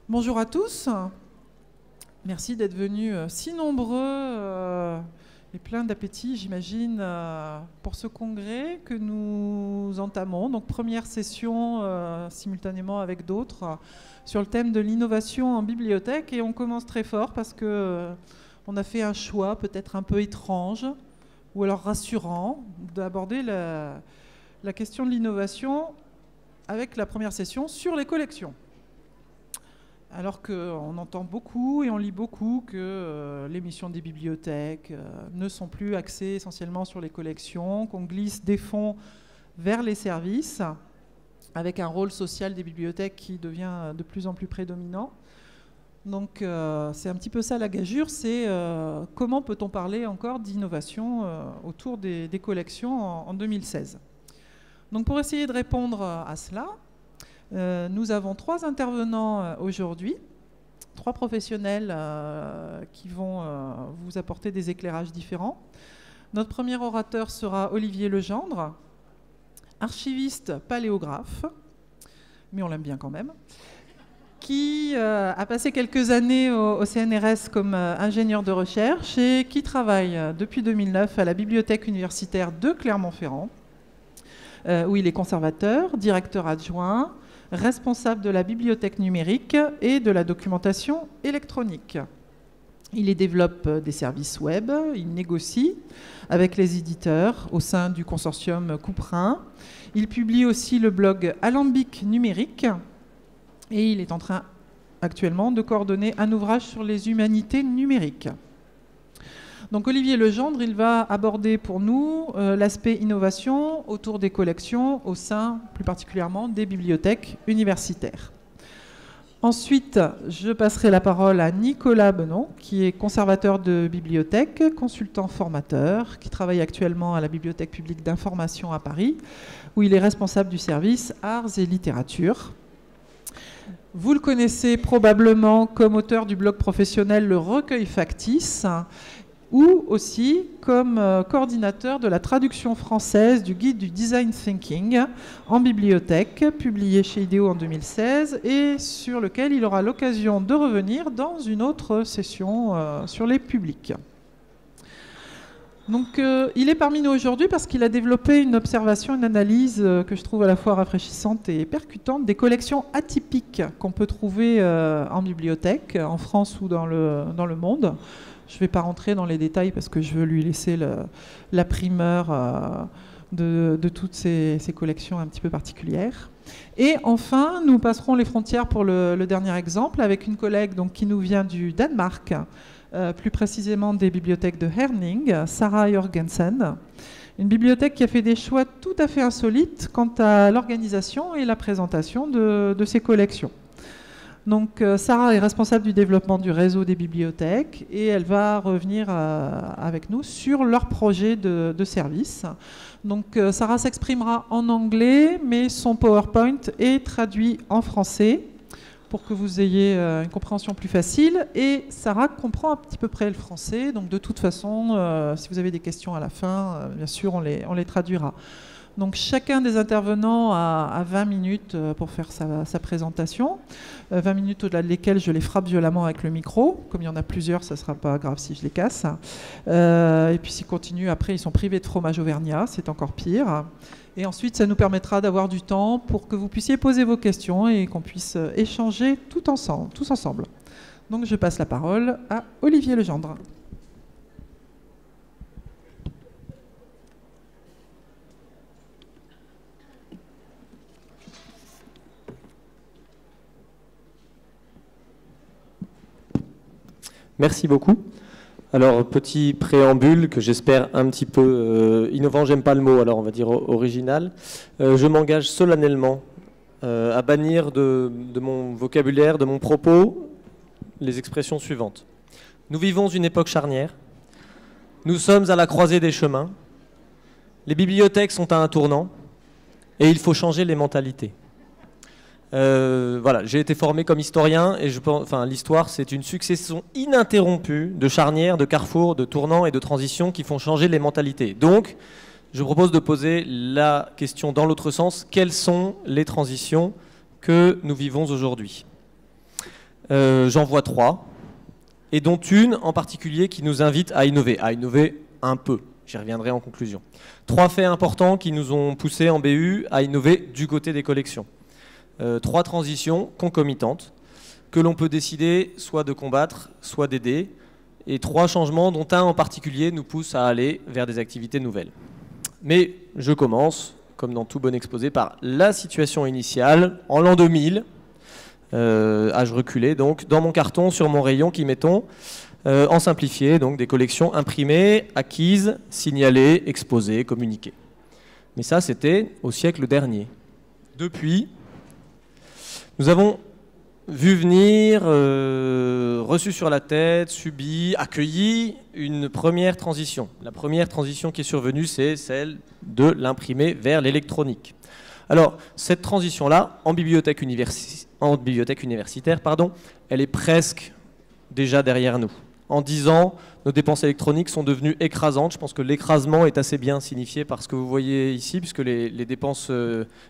Bonjour à tous. Merci d'être venus si nombreux et plein d'appétit, j'imagine, pour ce congrès que nous entamons. Donc, première session simultanément avec d'autres sur le thème de l'innovation en bibliothèque. Et on commence très fort parce que on a fait un choix peut-être un peu étrange ou alors rassurant d'aborder la question de l'innovation avec la première session sur les collections. Alors qu'on entend beaucoup et on lit beaucoup que les missions des bibliothèques ne sont plus axées essentiellement sur les collections, qu'on glisse des fonds vers les services, avec un rôle social des bibliothèques qui devient de plus en plus prédominant. Donc c'est un petit peu ça la gageure, c'est comment peut-on parler encore d'innovation autour des collections en 2016. Donc pour essayer de répondre à cela, nous avons 3 intervenants aujourd'hui, 3 professionnels qui vont vous apporter des éclairages différents. Notre premier orateur sera Olivier Legendre, archiviste paléographe, mais on l'aime bien quand même, qui a passé quelques années au CNRS comme ingénieur de recherche et qui travaille depuis 2009 à la bibliothèque universitaire de Clermont-Ferrand, où il est conservateur, directeur adjoint, responsable de la bibliothèque numérique et de la documentation électronique. Il y développe des services web, il négocie avec les éditeurs au sein du consortium Couperin. Il publie aussi le blog Alambic numérique et il est en train actuellement de coordonner un ouvrage sur les humanités numériques. Donc Olivier Legendre, il va aborder pour nous l'aspect innovation autour des collections au sein, plus particulièrement, des bibliothèques universitaires. Ensuite, je passerai la parole à Nicolas Benon, qui est conservateur de bibliothèque, consultant formateur, qui travaille actuellement à la Bibliothèque publique d'information à Paris, où il est responsable du service Arts et Littérature. Vous le connaissez probablement comme auteur du blog professionnel Le Recueil Factice, ou aussi comme coordinateur de la traduction française du guide du design thinking en bibliothèque, publié chez IDEO en 2016 et sur lequel il aura l'occasion de revenir dans une autre session sur les publics. Donc il est parmi nous aujourd'hui parce qu'il a développé une observation, une analyse que je trouve à la fois rafraîchissante et percutante des collections atypiques qu'on peut trouver en bibliothèque, en France ou dans le monde. Je ne vais pas rentrer dans les détails parce que je veux lui laisser la primeur de toutes ces collections un petit peu particulières. Et enfin, nous passerons les frontières pour le dernier exemple avec une collègue donc, qui nous vient du Danemark, plus précisément des bibliothèques de Herning, Sarah Jorgensen. Une bibliothèque qui a fait des choix tout à fait insolites quant à l'organisation et la présentation de ses collections. Donc Sarah est responsable du développement du réseau des bibliothèques et elle va revenir avec nous sur leur projet de service. Donc Sarah s'exprimera en anglais, mais son PowerPoint est traduit en français pour que vous ayez une compréhension plus facile. Et Sarah comprend à petit peu près le français, donc de toute façon, si vous avez des questions à la fin, bien sûr, on les traduira. Donc chacun des intervenants a 20 minutes pour faire sa présentation, 20 minutes au-delà de lesquelles je les frappe violemment avec le micro. Comme il y en a plusieurs, ça ne sera pas grave si je les casse. Et puis s'ils continuent, après ils sont privés de fromage auvergnat, c'est encore pire. Et ensuite, ça nous permettra d'avoir du temps pour que vous puissiez poser vos questions et qu'on puisse échanger tous ensemble. Donc je passe la parole à Olivier Legendre. Merci beaucoup. Alors, petit préambule que j'espère un petit peu innovant, j'aime pas le mot, alors on va dire original. Je m'engage solennellement à bannir de mon vocabulaire, de mon propos, les expressions suivantes. Nous vivons une époque charnière. Nous sommes à la croisée des chemins. Les bibliothèques sont à un tournant et il faut changer les mentalités. Voilà, j'ai été formé comme historien et l'histoire c'est une succession ininterrompue de charnières, de carrefours, de tournants et de transitions qui font changer les mentalités. Donc, je propose de poser la question dans l'autre sens. Quelles sont les transitions que nous vivons aujourd'hui ? J'en vois 3, et dont une en particulier qui nous invite à innover un peu. J'y reviendrai en conclusion. 3 faits importants qui nous ont poussés en BU à innover du côté des collections. 3 transitions concomitantes que l'on peut décider soit de combattre, soit d'aider, et 3 changements dont un en particulier nous pousse à aller vers des activités nouvelles. Mais je commence, comme dans tout bon exposé, par la situation initiale, en l'an 2000, âge reculé, donc dans mon carton, sur mon rayon, qui mettons, en simplifié, donc des collections imprimées, acquises, signalées, exposées, communiquées. Mais ça, c'était au siècle dernier. Depuis, nous avons vu venir, reçu sur la tête, subi, accueilli une première transition. La première transition qui est survenue, c'est celle de l'imprimé vers l'électronique. Alors, cette transition-là, en bibliothèque universitaire, elle est presque déjà derrière nous. En 10 ans, nos dépenses électroniques sont devenues écrasantes. Je pense que l'écrasement est assez bien signifié par ce que vous voyez ici, puisque les dépenses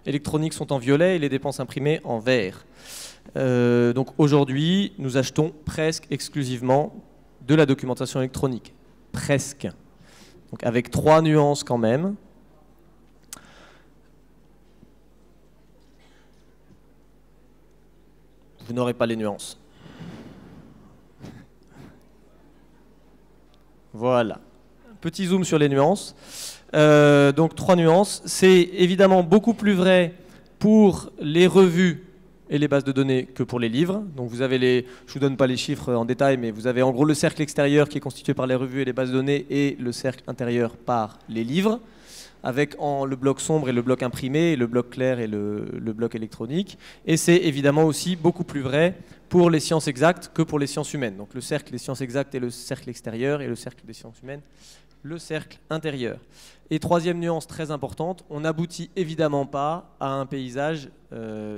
électroniques sont en violet et les dépenses imprimées en vert. Donc aujourd'hui, nous achetons presque exclusivement de la documentation électronique. Presque. Donc avec 3 nuances quand même. Vous n'aurez pas les nuances. Voilà. Petit zoom sur les nuances. Donc 3 nuances. C'est évidemment beaucoup plus vrai pour les revues et les bases de données que pour les livres. Donc vous avez je ne vous donne pas les chiffres en détail, mais vous avez en gros le cercle extérieur qui est constitué par les revues et les bases de données et le cercle intérieur par les livres, avec le bloc sombre et le bloc imprimé, et le bloc clair et le bloc électronique. Et c'est évidemment aussi beaucoup plus vrai pour les sciences exactes que pour les sciences humaines. Donc le cercle des sciences exactes est le cercle extérieur et le cercle des sciences humaines, le cercle intérieur. Et 3e nuance très importante, on n'aboutit évidemment pas à un paysage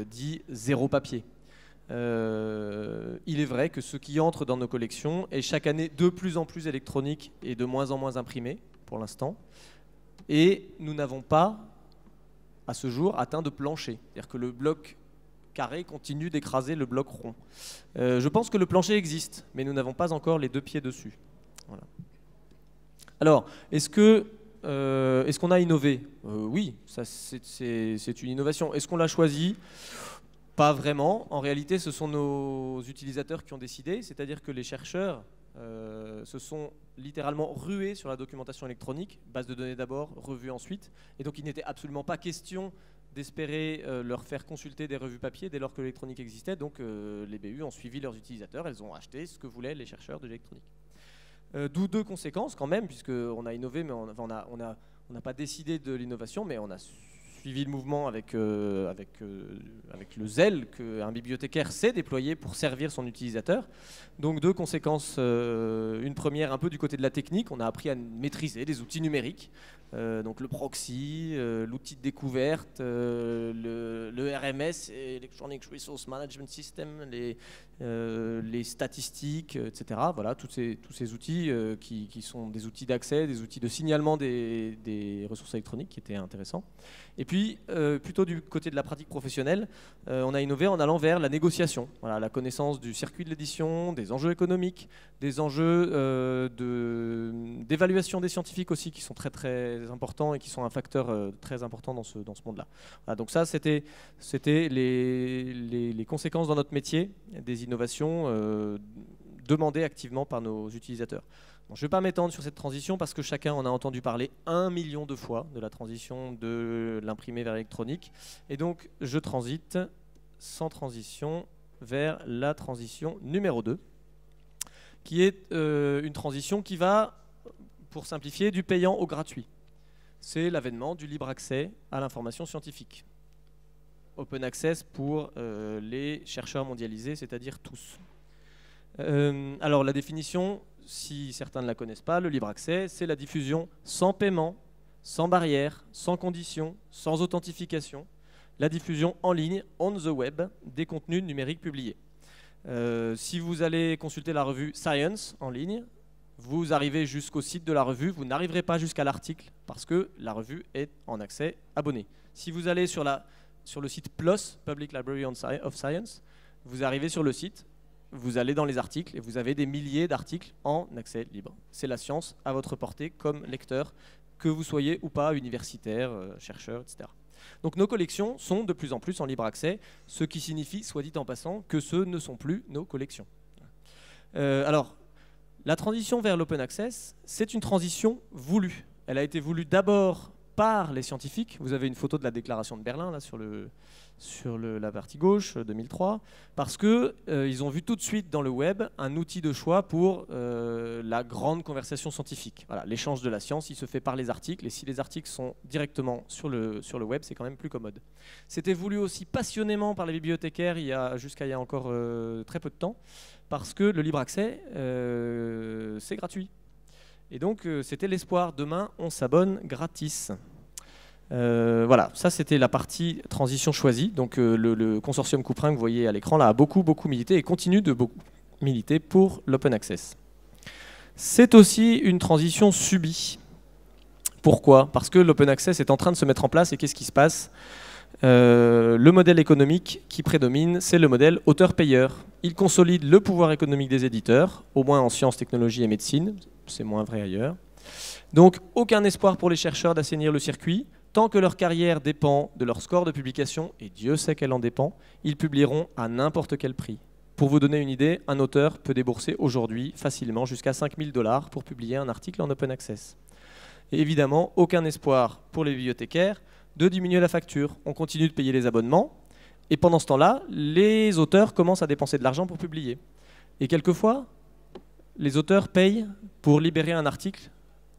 dit zéro papier. Il est vrai que ce qui entre dans nos collections est chaque année de plus en plus électronique et de moins en moins imprimé pour l'instant. Et nous n'avons pas, à ce jour, atteint de plancher. C'est-à-dire que le bloc carré continue d'écraser le bloc rond. Je pense que le plancher existe, mais nous n'avons pas encore les 2 pieds dessus. Voilà. Alors, est-ce qu'on a innové? Oui, c'est une innovation. Est-ce qu'on l'a choisi? Pas vraiment. En réalité, ce sont nos utilisateurs qui ont décidé, c'est-à-dire que les chercheurs se sont littéralement rués sur la documentation électronique, base de données d'abord, revue ensuite, et donc il n'était absolument pas question d'espérer leur faire consulter des revues papier dès lors que l'électronique existait, donc les BU ont suivi leurs utilisateurs, elles ont acheté ce que voulaient les chercheurs de l'électronique. D'où 2 conséquences quand même, puisqu'on a innové, mais on n'a pas décidé de l'innovation, mais on a suivi le mouvement avec le zèle qu'un bibliothécaire sait déployer pour servir son utilisateur. Donc 2 conséquences, une première un peu du côté de la technique, on a appris à maîtriser des outils numériques, donc le proxy, l'outil de découverte, le RMS, Electronic Resource Management System, les statistiques, etc. Voilà, tous ces outils qui sont des outils d'accès, des outils de signalement des ressources électroniques qui étaient intéressants. Et puis, plutôt du côté de la pratique professionnelle, on a innové en allant vers la négociation, voilà, la connaissance du circuit de l'édition, des enjeux économiques, des enjeux d'évaluation des scientifiques aussi, qui sont très très importants et qui sont un facteur très important dans ce monde-là. Voilà, donc ça, c'était les conséquences dans notre métier des innovations demandées activement par nos utilisateurs. Bon, je ne vais pas m'étendre sur cette transition parce que chacun en a entendu parler 1 million de fois de la transition de l'imprimé vers l'électronique. Et donc, je transite sans transition vers la transition numéro 2, qui est une transition qui va, pour simplifier, du payant au gratuit. C'est l'avènement du libre accès à l'information scientifique. Open access pour les chercheurs mondialisés, c'est-à-dire tous. Alors la définition, si certains ne la connaissent pas, le libre accès, c'est la diffusion sans paiement, sans barrière, sans condition, sans authentification, la diffusion en ligne, on the web, des contenus numériques publiés. Si vous allez consulter la revue Science en ligne, vous arrivez jusqu'au site de la revue, vous n'arriverez pas jusqu'à l'article parce que la revue est en accès abonné. Si vous allez sur le site PLOS, Public Library of Science, vous arrivez sur le site, vous allez dans les articles et vous avez des milliers d'articles en accès libre. C'est la science à votre portée comme lecteur, que vous soyez ou pas universitaire, chercheur, etc. Donc nos collections sont de plus en plus en libre accès, ce qui signifie, soit dit en passant, que ce ne sont plus nos collections. Alors, la transition vers l'open access, c'est une transition voulue. Elle a été voulue d'abord par les scientifiques. Vous avez une photo de la déclaration de Berlin là, sur la partie gauche, 2003, parce qu'ils ont vu tout de suite dans le web un outil de choix pour la grande conversation scientifique. Voilà, l'échange de la science, il se fait par les articles, et si les articles sont directement sur le web, c'est quand même plus commode. C'était voulu aussi passionnément par les bibliothécaires jusqu'à il y a encore très peu de temps, parce que le libre accès, c'est gratuit. Et donc, c'était l'espoir. Demain, on s'abonne gratis. Voilà, ça c'était la partie transition choisie. Donc le consortium Couperin que vous voyez à l'écran là a beaucoup milité et continue de beaucoup militer pour l'open access. C'est aussi une transition subie. Pourquoi? Parce que l'open access est en train de se mettre en place et qu'est-ce qui se passe? Le modèle économique qui prédomine, c'est le modèle auteur-payeur. Il consolide le pouvoir économique des éditeurs, au moins en sciences, technologies et médecine. C'est moins vrai ailleurs. Donc aucun espoir pour les chercheurs d'assainir le circuit. Tant que leur carrière dépend de leur score de publication, et Dieu sait qu'elle en dépend, ils publieront à n'importe quel prix. Pour vous donner une idée, un auteur peut débourser aujourd'hui facilement jusqu'à 5 000 $ pour publier un article en open access. Et évidemment, aucun espoir pour les bibliothécaires de diminuer la facture. On continue de payer les abonnements, et pendant ce temps-là, les auteurs commencent à dépenser de l'argent pour publier. Et quelquefois, les auteurs payent pour libérer un article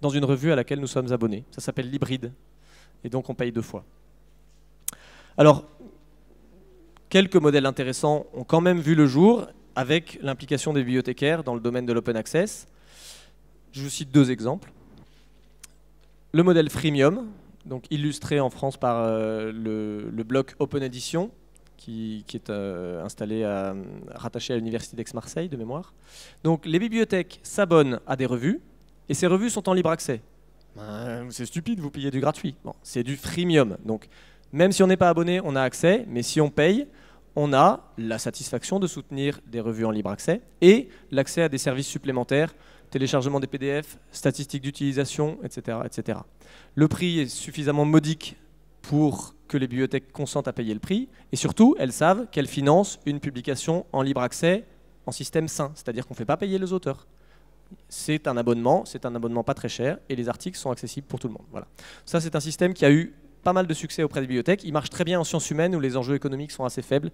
dans une revue à laquelle nous sommes abonnés. Ça s'appelle l'hybride. Et donc on paye 2 fois. Alors, quelques modèles intéressants ont quand même vu le jour avec l'implication des bibliothécaires dans le domaine de l'open access. Je vous cite 2 exemples. Le modèle freemium, donc illustré en France par le bloc Open Edition, qui est rattaché à l'université d'Aix-Marseille de mémoire. Donc les bibliothèques s'abonnent à des revues et ces revues sont en libre accès. C'est stupide, vous payez du gratuit. Bon, c'est du freemium. Donc, même si on n'est pas abonné, on a accès, mais si on paye, on a la satisfaction de soutenir des revues en libre accès et l'accès à des services supplémentaires, téléchargement des PDF, statistiques d'utilisation, etc., etc. Le prix est suffisamment modique pour que les bibliothèques consentent à payer le prix, et surtout, elles savent qu'elles financent une publication en libre accès en système sain, c'est-à-dire qu'on ne fait pas payer les auteurs. C'est un abonnement pas très cher et les articles sont accessibles pour tout le monde. Voilà. Ça, c'est un système qui a eu pas mal de succès auprès des bibliothèques. Il marche très bien en sciences humaines où les enjeux économiques sont assez faibles.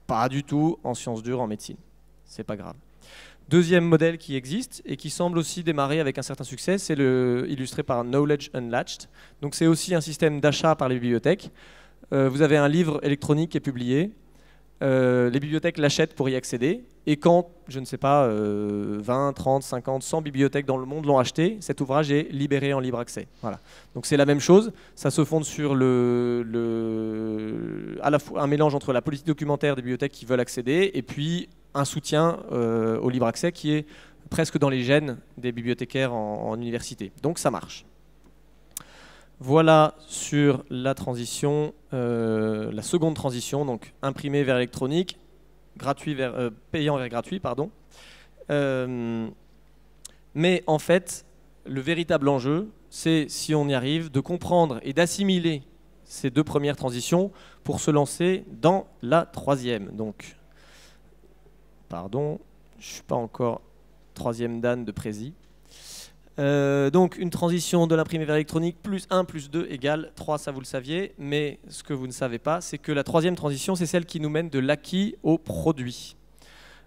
Pas du tout en sciences dures, en médecine. C'est pas grave. Deuxième modèle qui existe et qui semble aussi démarrer avec un certain succès, c'est illustré par Knowledge Unlatched. Donc c'est aussi un système d'achat par les bibliothèques. Vous avez un livre électronique qui est publié. Les bibliothèques l'achètent pour y accéder. Et quand, je ne sais pas, 20, 30, 50, 100 bibliothèques dans le monde l'ont acheté, cet ouvrage est libéré en libre accès. Voilà. Donc c'est la même chose, ça se fonde sur à la fois un mélange entre la politique documentaire des bibliothèques qui veulent accéder et puis un soutien au libre accès qui est presque dans les gènes des bibliothécaires en université. Donc ça marche. Voilà sur la transition, la seconde transition, donc imprimé vers électronique, payant vers gratuit, pardon. Mais en fait, le véritable enjeu, c'est, si on y arrive, de comprendre et d'assimiler ces 2 premières transitions pour se lancer dans la troisième. Donc, pardon, je ne suis pas encore 3e dan de Prési. Donc une transition de l'imprimé vers l'électronique plus 1 plus 2 égale 3, ça vous le saviez, mais ce que vous ne savez pas, c'est que la 3e transition, c'est celle qui nous mène de l'acquis au produit.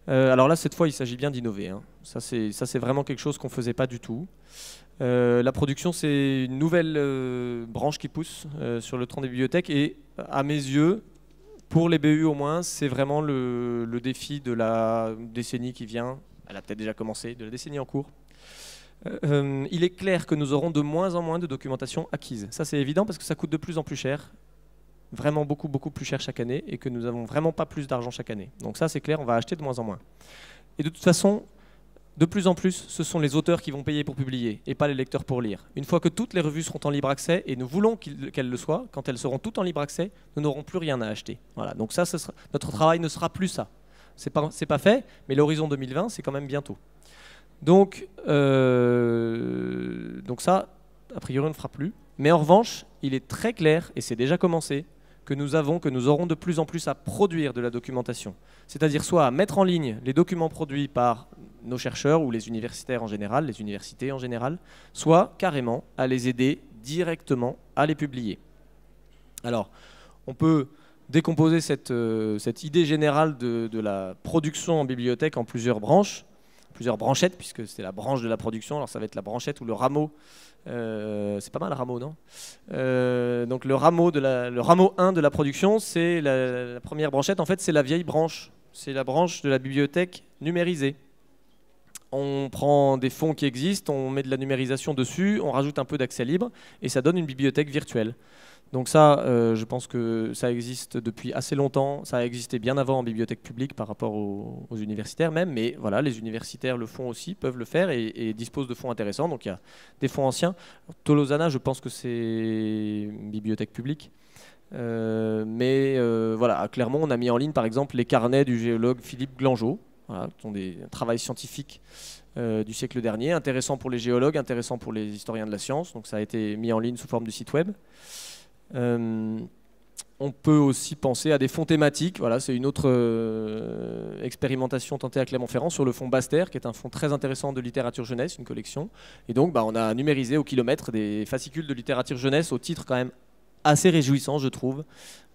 Alors là, cette fois, il s'agit bien d'innover. Hein. Ça, c'est vraiment quelque chose qu'on ne faisait pas du tout. La production, c'est une nouvelle branche qui pousse sur le tronc des bibliothèques et à mes yeux, pour les BU au moins, c'est vraiment le défi de la décennie qui vient. Elle a peut-être déjà commencé, de la décennie en cours. Il est clair que nous aurons de moins en moins de documentation acquise. Ça, c'est évident parce que ça coûte de plus en plus cher, vraiment beaucoup plus cher chaque année, et que nous n'avons vraiment pas plus d'argent chaque année. Donc ça, c'est clair, on va acheter de moins en moins. Et de toute façon, de plus en plus, ce sont les auteurs qui vont payer pour publier, et pas les lecteurs pour lire. Une fois que toutes les revues seront en libre accès, et nous voulons qu'elles le soient, quand elles seront toutes en libre accès, nous n'aurons plus rien à acheter. Voilà. Donc ça, notre travail ne sera plus ça. C'est pas fait, mais l'horizon 2020, c'est quand même bientôt. Donc ça, a priori, on ne fera plus. Mais en revanche, il est très clair, et c'est déjà commencé, que nous aurons de plus en plus à produire de la documentation. C'est-à-dire soit à mettre en ligne les documents produits par nos chercheurs ou les universitaires en général, les universités en général, soit carrément à les aider directement à les publier. Alors, on peut décomposer cette idée générale de la production en bibliothèque en plusieurs branchettes, puisque c'est la branche de la production. Alors ça va être la branchette ou le rameau. C'est pas mal le rameau, non? Donc le rameau 1 de la production, c'est la première branchette. En fait, c'est la vieille branche. C'est la branche de la bibliothèque numérisée. On prend des fonds qui existent, on met de la numérisation dessus, on rajoute un peu d'accès libre et ça donne une bibliothèque virtuelle. Donc ça, je pense que ça existe depuis assez longtemps. Ça a existé bien avant en bibliothèque publique par rapport aux universitaires même. Mais voilà, les universitaires le font aussi, peuvent le faire et disposent de fonds intéressants. Donc il y a des fonds anciens. Tolosana, je pense que c'est une bibliothèque publique. Voilà, à Clermont, on a mis en ligne par exemple les carnets du géologue Philippe Glangeau. Voilà, ce sont des travaux scientifiques du siècle dernier, intéressants pour les géologues, intéressants pour les historiens de la science. Donc ça a été mis en ligne sous forme de site web. On peut aussi penser à des fonds thématiques. Voilà, c'est une autre expérimentation tentée à Clermont-Ferrand sur le fonds Basse-Terre, qui est un fonds très intéressant de littérature jeunesse, une collection. Et donc, on a numérisé au kilomètre des fascicules de littérature jeunesse au titre quand même assez réjouissant, je trouve.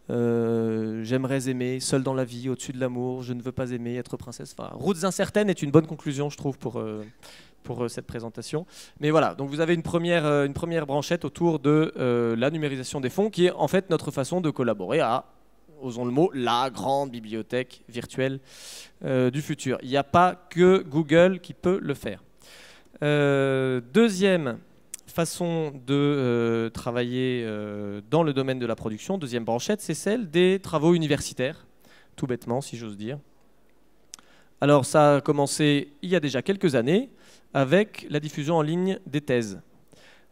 J'aimerais aimer, seul dans la vie, au-dessus de l'amour, je ne veux pas aimer, être princesse. Enfin, Routes incertaines est une bonne conclusion, je trouve, pour cette présentation. Mais voilà, donc vous avez une première branchette autour de la numérisation des fonds, qui est en fait notre façon de collaborer à, osons le mot, la grande bibliothèque virtuelle du futur. Il n'y a pas que Google qui peut le faire. Deuxième façon de travailler dans le domaine de la production, deuxième branchette, c'est celle des travaux universitaires, tout bêtement si j'ose dire. Alors ça a commencé il y a déjà quelques années avec la diffusion en ligne des thèses.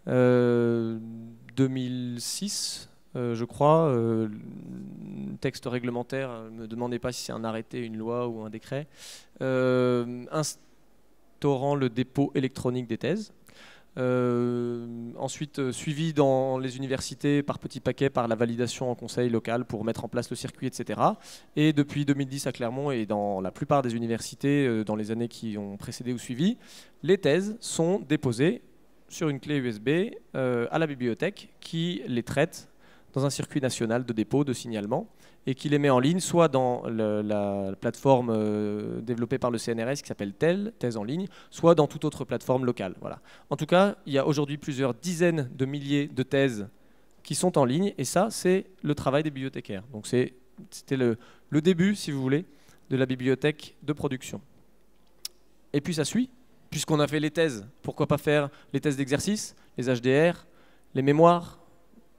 2006, je crois, texte réglementaire, ne me demandez pas si c'est un arrêté, une loi ou un décret, instaurant le dépôt électronique des thèses. Ensuite suivi dans les universités par petits paquets par la validation en conseil local pour mettre en place le circuit, etc. Et depuis 2010 à Clermont et dans la plupart des universités dans les années qui ont précédé ou suivi, les thèses sont déposées sur une clé USB à la bibliothèque qui les traite dans un circuit national de dépôt, de signalement, et qui les met en ligne, soit dans la plateforme développée par le CNRS qui s'appelle TEL, thèse en ligne, soit dans toute autre plateforme locale. Voilà. En tout cas, il y a aujourd'hui plusieurs dizaines de milliers de thèses qui sont en ligne, et ça, c'est le travail des bibliothécaires. Donc c'était le début, si vous voulez, de la bibliothèque de production. Et puis ça suit, puisqu'on a fait les thèses, pourquoi pas faire les thèses d'exercice, les HDR, les mémoires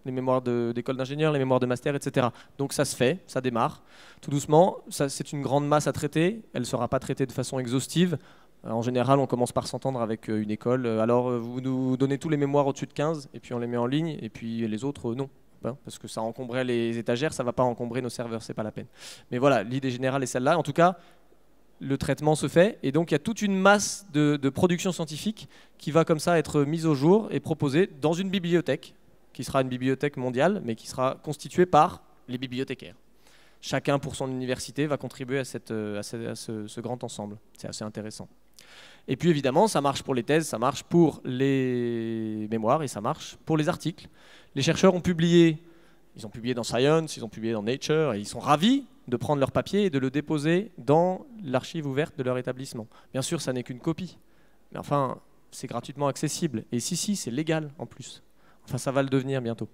d'école d'ingénieurs, les mémoires de master, etc. Donc ça se fait, ça démarre tout doucement. C'est une grande masse à traiter, elle ne sera pas traitée de façon exhaustive. En général, on commence par s'entendre avec une école. Alors, vous nous donnez tous les mémoires au-dessus de 15, et puis on les met en ligne, et puis les autres, non. Parce que ça encombrerait les étagères, ça ne va pas encombrer nos serveurs, c'est pas la peine. Mais voilà, l'idée générale est celle-là. En tout cas, le traitement se fait, et donc il y a toute une masse de production scientifique qui va comme ça être mise au jour et proposée dans une bibliothèque, qui sera une bibliothèque mondiale, mais qui sera constituée par les bibliothécaires. Chacun pour son université va contribuer à ce grand ensemble. C'est assez intéressant. Et puis évidemment, ça marche pour les thèses, ça marche pour les mémoires et ça marche pour les articles. Les chercheurs ont publié, ils ont publié dans Science, ils ont publié dans Nature, et ils sont ravis de prendre leur papier et de le déposer dans l'archive ouverte de leur établissement. Bien sûr, ça n'est qu'une copie, mais enfin, c'est gratuitement accessible. Et si, c'est légal en plus. Enfin, ça va le devenir bientôt.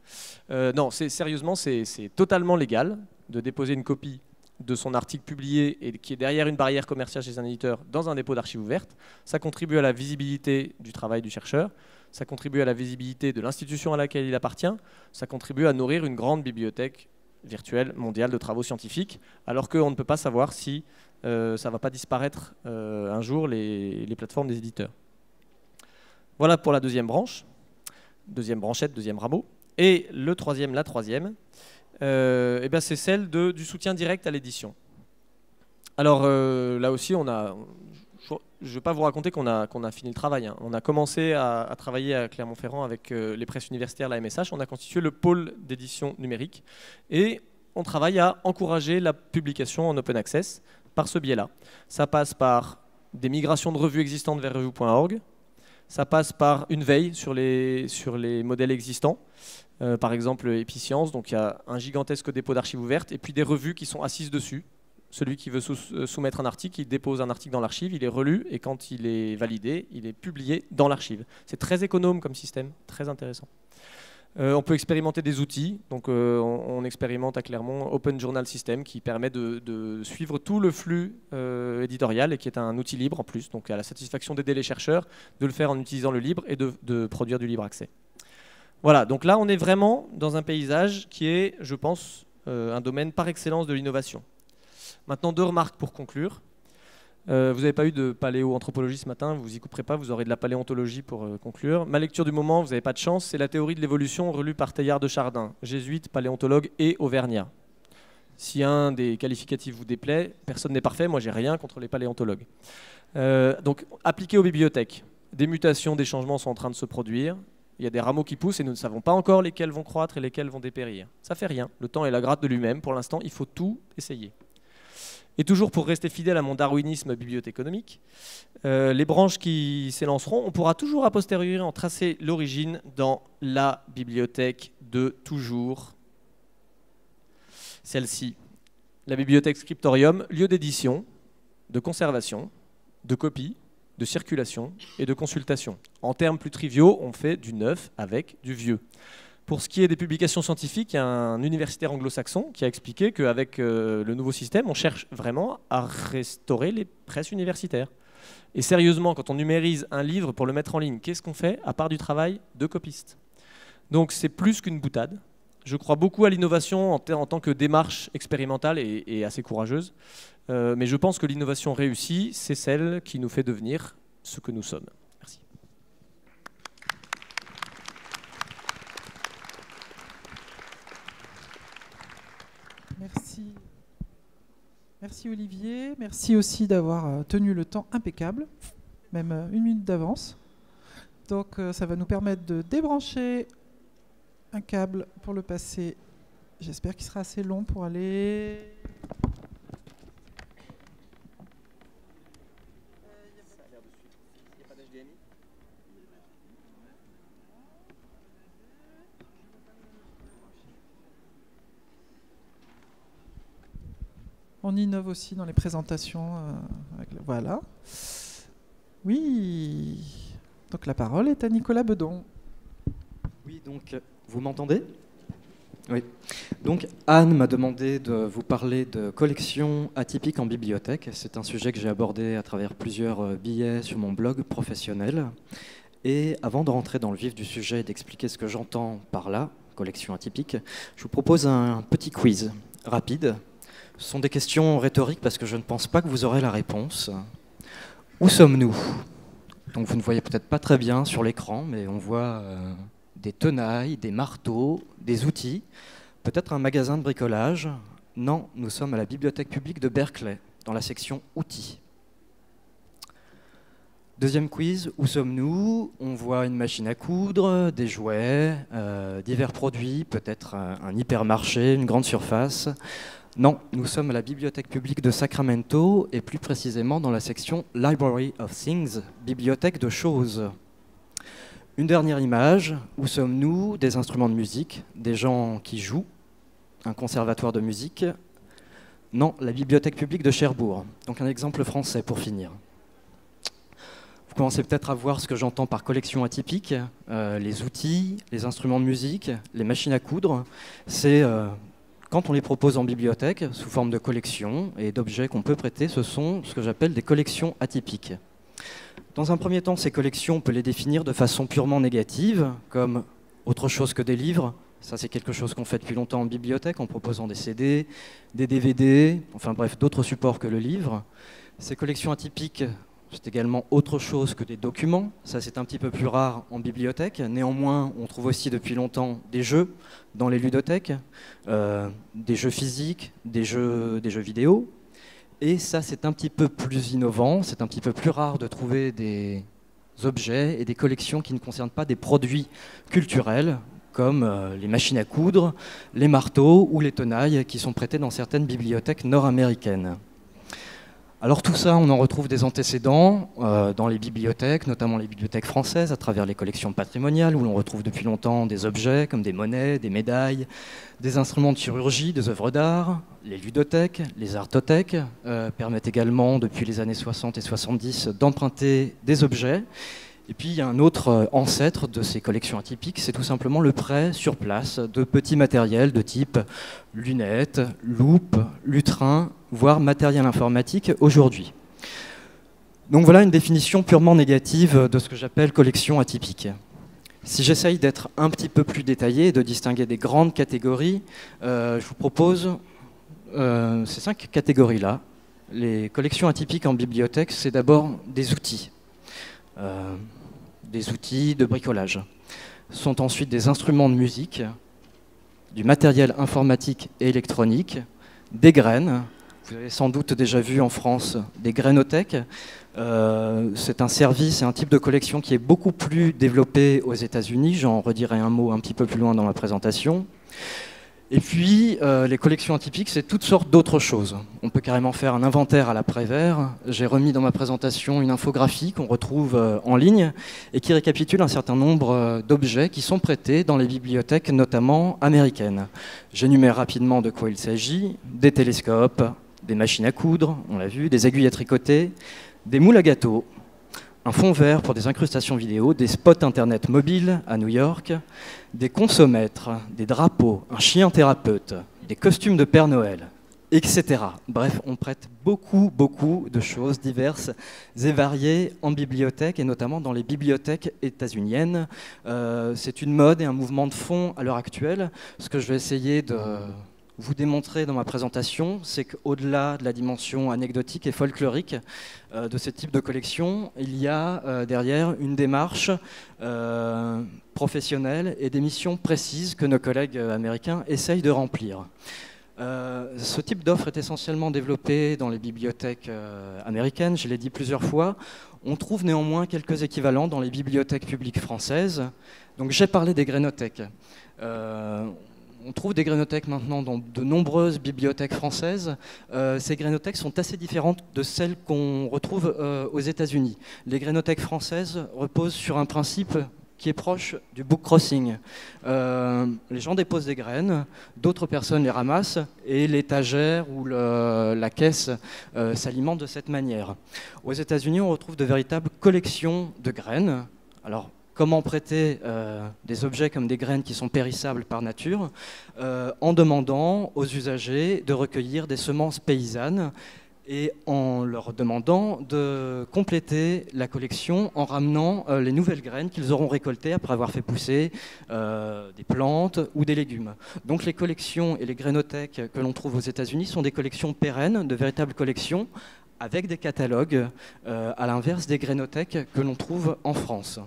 Non, sérieusement, c'est totalement légal de déposer une copie de son article publié et qui est derrière une barrière commerciale chez un éditeur dans un dépôt d'archives ouvertes. Ça contribue à la visibilité du travail du chercheur, ça contribue à la visibilité de l'institution à laquelle il appartient, ça contribue à nourrir une grande bibliothèque virtuelle mondiale de travaux scientifiques, alors qu'on ne peut pas savoir si ça ne va pas disparaître un jour les plateformes des éditeurs. Voilà pour la deuxième branche. Deuxième branchette, deuxième rameau. Et la troisième, c'est celle du soutien direct à l'édition. Alors là aussi, je ne vais pas vous raconter qu'on a fini le travail, hein. On a commencé à travailler à Clermont-Ferrand avec les presses universitaires, la MSH. On a constitué le pôle d'édition numérique et on travaille à encourager la publication en open access par ce biais-là. Ça passe par des migrations de revues existantes vers revue.org. Ça passe par une veille sur les modèles existants. Par exemple, Epicence, donc il y a un gigantesque dépôt d'archives ouvertes et puis des revues qui sont assises dessus. Celui qui veut soumettre un article, il dépose un article dans l'archive, il est relu et quand il est validé, il est publié dans l'archive. C'est très économe comme système, très intéressant. On peut expérimenter des outils, donc on expérimente à Clermont Open Journal System qui permet de suivre tout le flux éditorial et qui est un outil libre en plus, donc à la satisfaction d'aider les chercheurs, de le faire en utilisant le libre et de produire du libre accès. Voilà, donc là on est vraiment dans un paysage qui est, je pense, un domaine par excellence de l'innovation. Maintenant, 2 remarques pour conclure. Vous n'avez pas eu de paléoanthropologie ce matin, vous y couperez pas, vous aurez de la paléontologie pour conclure. Ma lecture du moment, vous n'avez pas de chance, c'est la théorie de l'évolution relue par Teilhard de Chardin, jésuite, paléontologue et auvergnat. Si un des qualificatifs vous déplaît, personne n'est parfait, moi j'ai rien contre les paléontologues. Donc, appliqué aux bibliothèques, des mutations, des changements sont en train de se produire. Il y a des rameaux qui poussent et nous ne savons pas encore lesquels vont croître et lesquels vont dépérir. Ça fait rien, le temps est la gratte de lui-même, pour l'instant il faut tout essayer. Et toujours pour rester fidèle à mon darwinisme bibliothéconomique, les branches qui s'élanceront, on pourra toujours a posteriori en tracer l'origine dans la bibliothèque de toujours. Celle-ci, la bibliothèque Scriptorium, lieu d'édition, de conservation, de copie, de circulation et de consultation. En termes plus triviaux, on fait du neuf avec du vieux. Pour ce qui est des publications scientifiques, il y a un universitaire anglo-saxon qui a expliqué qu'avec le nouveau système, on cherche vraiment à restaurer les presses universitaires. Et sérieusement, quand on numérise un livre pour le mettre en ligne, qu'est-ce qu'on fait à part du travail de copiste? Donc c'est plus qu'une boutade. Je crois beaucoup à l'innovation en tant que démarche expérimentale et assez courageuse. Mais je pense que l'innovation réussie, c'est celle qui nous fait devenir ce que nous sommes. Merci. Merci. Merci Olivier. Merci aussi d'avoir tenu le temps impeccable, même 1 minute d'avance. Donc ça va nous permettre de débrancher un câble pour le passer. J'espère qu'il sera assez long pour aller... On innove aussi dans les présentations. Voilà. Oui. Donc la parole est à Nicolas Bedon. Oui, donc vous m'entendez? Oui. Donc Anne m'a demandé de vous parler de collections atypiques en bibliothèque. C'est un sujet que j'ai abordé à travers plusieurs billets sur mon blog professionnel. Et avant de rentrer dans le vif du sujet et d'expliquer ce que j'entends par là, collection atypique, je vous propose un petit quiz rapide. Ce sont des questions rhétoriques parce que je ne pense pas que vous aurez la réponse. Où sommes-nous? Donc vous ne voyez peut-être pas très bien sur l'écran, mais on voit des tenailles, des marteaux, des outils, peut-être un magasin de bricolage. Non, nous sommes à la bibliothèque publique de Berkeley, dans la section outils. Deuxième quiz, où sommes-nous? On voit une machine à coudre, des jouets, divers produits, peut-être un hypermarché, une grande surface. Non, nous sommes à la bibliothèque publique de Sacramento et plus précisément dans la section Library of Things, bibliothèque de choses. Une dernière image, où sommes-nous? Des instruments de musique, des gens qui jouent, un conservatoire de musique. Non, la bibliothèque publique de Cherbourg. Donc un exemple français pour finir. Vous commencez peut-être à voir ce que j'entends par collection atypique, les outils, les instruments de musique, les machines à coudre. C'est... Quand on les propose en bibliothèque, sous forme de collection et d'objets qu'on peut prêter, ce sont ce que j'appelle des collections atypiques. Dans un premier temps, ces collections, on peut les définir de façon purement négative, comme autre chose que des livres. Ça, c'est quelque chose qu'on fait depuis longtemps en bibliothèque, en proposant des CD, des DVD, enfin bref, d'autres supports que le livre. Ces collections atypiques, c'est également autre chose que des documents. Ça, c'est un petit peu plus rare en bibliothèque. Néanmoins, on trouve aussi depuis longtemps des jeux dans les ludothèques, des jeux physiques, des jeux vidéo. Et ça, c'est un petit peu plus innovant, c'est un petit peu plus rare de trouver des objets et des collections qui ne concernent pas des produits culturels, comme les machines à coudre, les marteaux ou les tenailles qui sont prêtés dans certaines bibliothèques nord-américaines. Alors tout ça, on en retrouve des antécédents dans les bibliothèques, notamment les bibliothèques françaises, à travers les collections patrimoniales, où l'on retrouve depuis longtemps des objets comme des monnaies, des médailles, des instruments de chirurgie, des œuvres d'art. Les ludothèques, les artothèques permettent également, depuis les années 60 et 70, d'emprunter des objets. Et puis il y a un autre ancêtre de ces collections atypiques, c'est tout simplement le prêt sur place de petits matériels de type lunettes, loupes, lutrins, voire matériel informatique aujourd'hui. Donc voilà une définition purement négative de ce que j'appelle collection atypique. Si j'essaye d'être un petit peu plus détaillé et de distinguer des grandes catégories, je vous propose ces 5 catégories-là. Les collections atypiques en bibliothèque, c'est d'abord des outils de bricolage. Ce sont ensuite des instruments de musique, du matériel informatique et électronique, des graines. Vous avez sans doute déjà vu en France des grainothèques. C'est un service et un type de collection qui est beaucoup plus développé aux États-Unis. J'en redirai un mot un petit peu plus loin dans ma présentation. Et puis, les collections atypiques, c'est toutes sortes d'autres choses. On peut carrément faire un inventaire à l'après-vert. J'ai remis dans ma présentation une infographie qu'on retrouve en ligne et qui récapitule un certain nombre d'objets qui sont prêtés dans les bibliothèques, notamment américaines. J'énumère rapidement de quoi il s'agit. Des télescopes, des machines à coudre, on l'a vu, des aiguilles à tricoter, des moules à gâteaux, un fond vert pour des incrustations vidéo, des spots internet mobiles à New York, des consomètres, des drapeaux, un chien thérapeute, des costumes de Père Noël, etc. Bref, on prête beaucoup de choses diverses et variées en bibliothèque, et notamment dans les bibliothèques états-uniennes. C'est une mode et un mouvement de fond à l'heure actuelle. Ce que je vais essayer de vous démontrer dans ma présentation, c'est qu'au-delà de la dimension anecdotique et folklorique de ce type de collection, il y a derrière une démarche professionnelle et des missions précises que nos collègues américains essayent de remplir. Ce type d'offre est essentiellement développé dans les bibliothèques américaines, je l'ai dit plusieurs fois. On trouve néanmoins quelques équivalents dans les bibliothèques publiques françaises. Donc j'ai parlé des grainothèques. On trouve des grainothèques maintenant dans de nombreuses bibliothèques françaises. Ces grainothèques sont assez différentes de celles qu'on retrouve aux États-Unis. Les grainothèques françaises reposent sur un principe qui est proche du book crossing. Les gens déposent des graines, d'autres personnes les ramassent et l'étagère ou la caisse s'alimente de cette manière. Aux États-Unis, on retrouve de véritables collections de graines. Alors, comment prêter des objets comme des graines qui sont périssables par nature, en demandant aux usagers de recueillir des semences paysannes et en leur demandant de compléter la collection en ramenant les nouvelles graines qu'ils auront récoltées après avoir fait pousser des plantes ou des légumes. Donc les collections et les grainothèques que l'on trouve aux États-Unis sont des collections pérennes, de véritables collections avec des catalogues, à l'inverse des grainothèques que l'on trouve en France.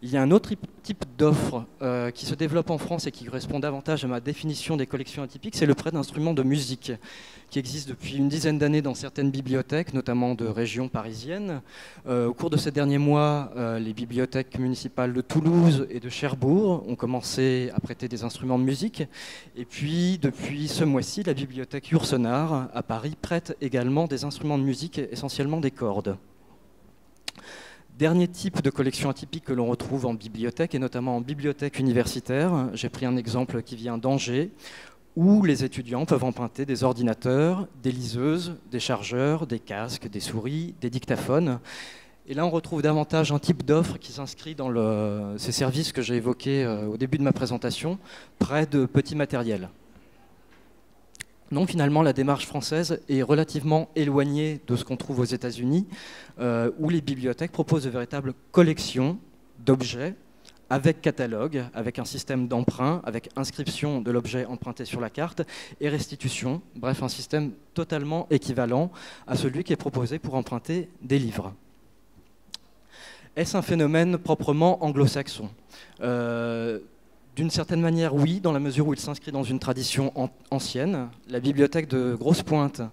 Il y a un autre type d'offre qui se développe en France et qui correspond davantage à ma définition des collections atypiques, c'est le prêt d'instruments de musique, qui existe depuis une dizaine d'années dans certaines bibliothèques, notamment de régions parisiennes. Au cours de ces derniers mois, les bibliothèques municipales de Toulouse et de Cherbourg ont commencé à prêter des instruments de musique. Et puis, depuis ce mois-ci, la bibliothèque Yourcenar à Paris prête également des instruments de musique, essentiellement des cordes. Dernier type de collection atypique que l'on retrouve en bibliothèque, et notamment en bibliothèque universitaire. J'ai pris un exemple qui vient d'Angers, où les étudiants peuvent emprunter des ordinateurs, des liseuses, des chargeurs, des casques, des souris, des dictaphones. Et là, on retrouve davantage un type d'offre qui s'inscrit dans ces services que j'ai évoqués au début de ma présentation, près de petits matériels. Non, finalement, la démarche française est relativement éloignée de ce qu'on trouve aux États-Unis, où les bibliothèques proposent de véritables collections d'objets avec catalogue, avec un système d'emprunt, avec inscription de l'objet emprunté sur la carte et restitution. Bref, un système totalement équivalent à celui qui est proposé pour emprunter des livres. Est-ce un phénomène proprement anglo-saxon ? D'une certaine manière, oui, dans la mesure où il s'inscrit dans une tradition ancienne. La bibliothèque de Grosse-Pointe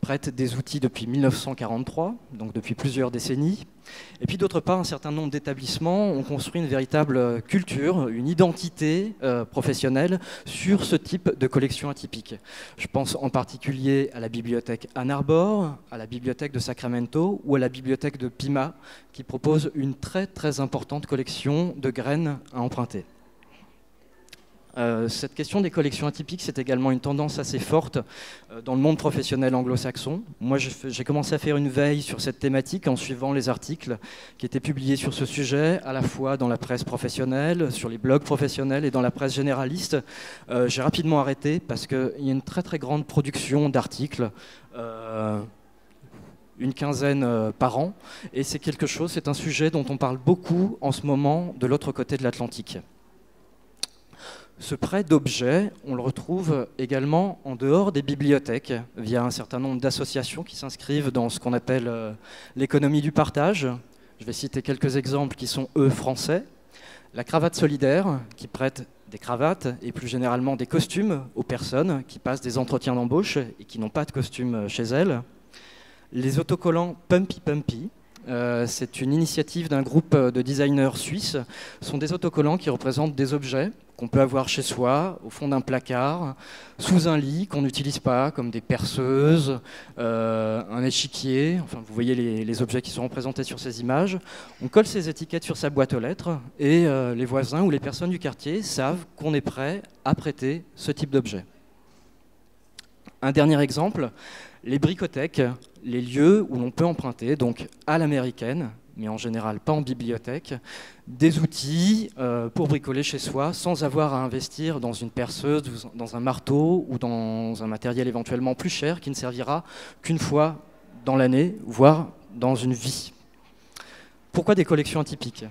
prête des outils depuis 1943, donc depuis plusieurs décennies. Et puis d'autre part, un certain nombre d'établissements ont construit une véritable culture, une identité professionnelle sur ce type de collection atypique. Je pense en particulier à la bibliothèque Ann Arbor, à la bibliothèque de Sacramento ou à la bibliothèque de Pima, qui propose une très très importante collection de graines à emprunter. Cette question des collections atypiques, c'est également une tendance assez forte dans le monde professionnel anglo-saxon. Moi, j'ai commencé à faire une veille sur cette thématique en suivant les articles qui étaient publiés sur ce sujet, à la fois dans la presse professionnelle, sur les blogs professionnels et dans la presse généraliste. J'ai rapidement arrêté parce qu'il y a une très très grande production d'articles, une quinzaine par an, et c'est un sujet dont on parle beaucoup en ce moment de l'autre côté de l'Atlantique. Ce prêt d'objets, on le retrouve également en dehors des bibliothèques, via un certain nombre d'associations qui s'inscrivent dans ce qu'on appelle l'économie du partage. Je vais citer quelques exemples qui sont, eux, français. La Cravate Solidaire, qui prête des cravates et plus généralement des costumes aux personnes qui passent des entretiens d'embauche et qui n'ont pas de costume chez elles. Les autocollants Pumpy Pumpy. C'est une initiative d'un groupe de designers suisses. Ce sont des autocollants qui représentent des objets qu'on peut avoir chez soi, au fond d'un placard, sous un lit qu'on n'utilise pas, comme des perceuses, un échiquier. Enfin, vous voyez les objets qui sont représentés sur ces images. On colle ces étiquettes sur sa boîte aux lettres et les voisins ou les personnes du quartier savent qu'on est prêt à prêter ce type d'objet. Un dernier exemple, les bricothèques, les lieux où l'on peut emprunter, donc à l'américaine, mais en général pas en bibliothèque, des outils pour bricoler chez soi sans avoir à investir dans une perceuse, dans un marteau ou dans un matériel éventuellement plus cher qui ne servira qu'une fois dans l'année, voire dans une vie. Pourquoi des collections atypiques ?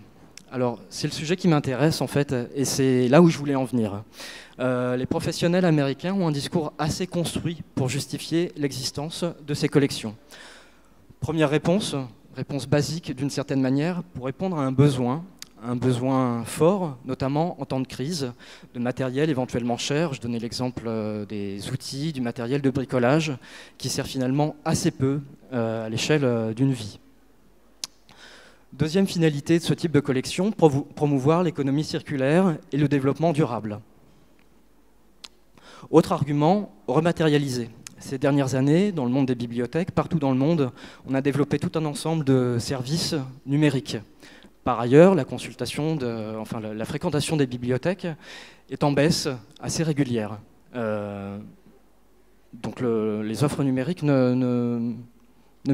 Alors, c'est le sujet qui m'intéresse en fait, et c'est là où je voulais en venir. Les professionnels américains ont un discours assez construit pour justifier l'existence de ces collections. Première réponse basique d'une certaine manière, pour répondre à un besoin fort, notamment en temps de crise, de matériel éventuellement cher. Je donnais l'exemple des outils, du matériel de bricolage, qui sert finalement assez peu à l'échelle d'une vie. Deuxième finalité de ce type de collection, promouvoir l'économie circulaire et le développement durable. Autre argument, rematérialiser. Ces dernières années, dans le monde des bibliothèques, partout dans le monde, on a développé tout un ensemble de services numériques. Par ailleurs, la fréquentation des bibliothèques est en baisse assez régulière. Donc les offres numériques ne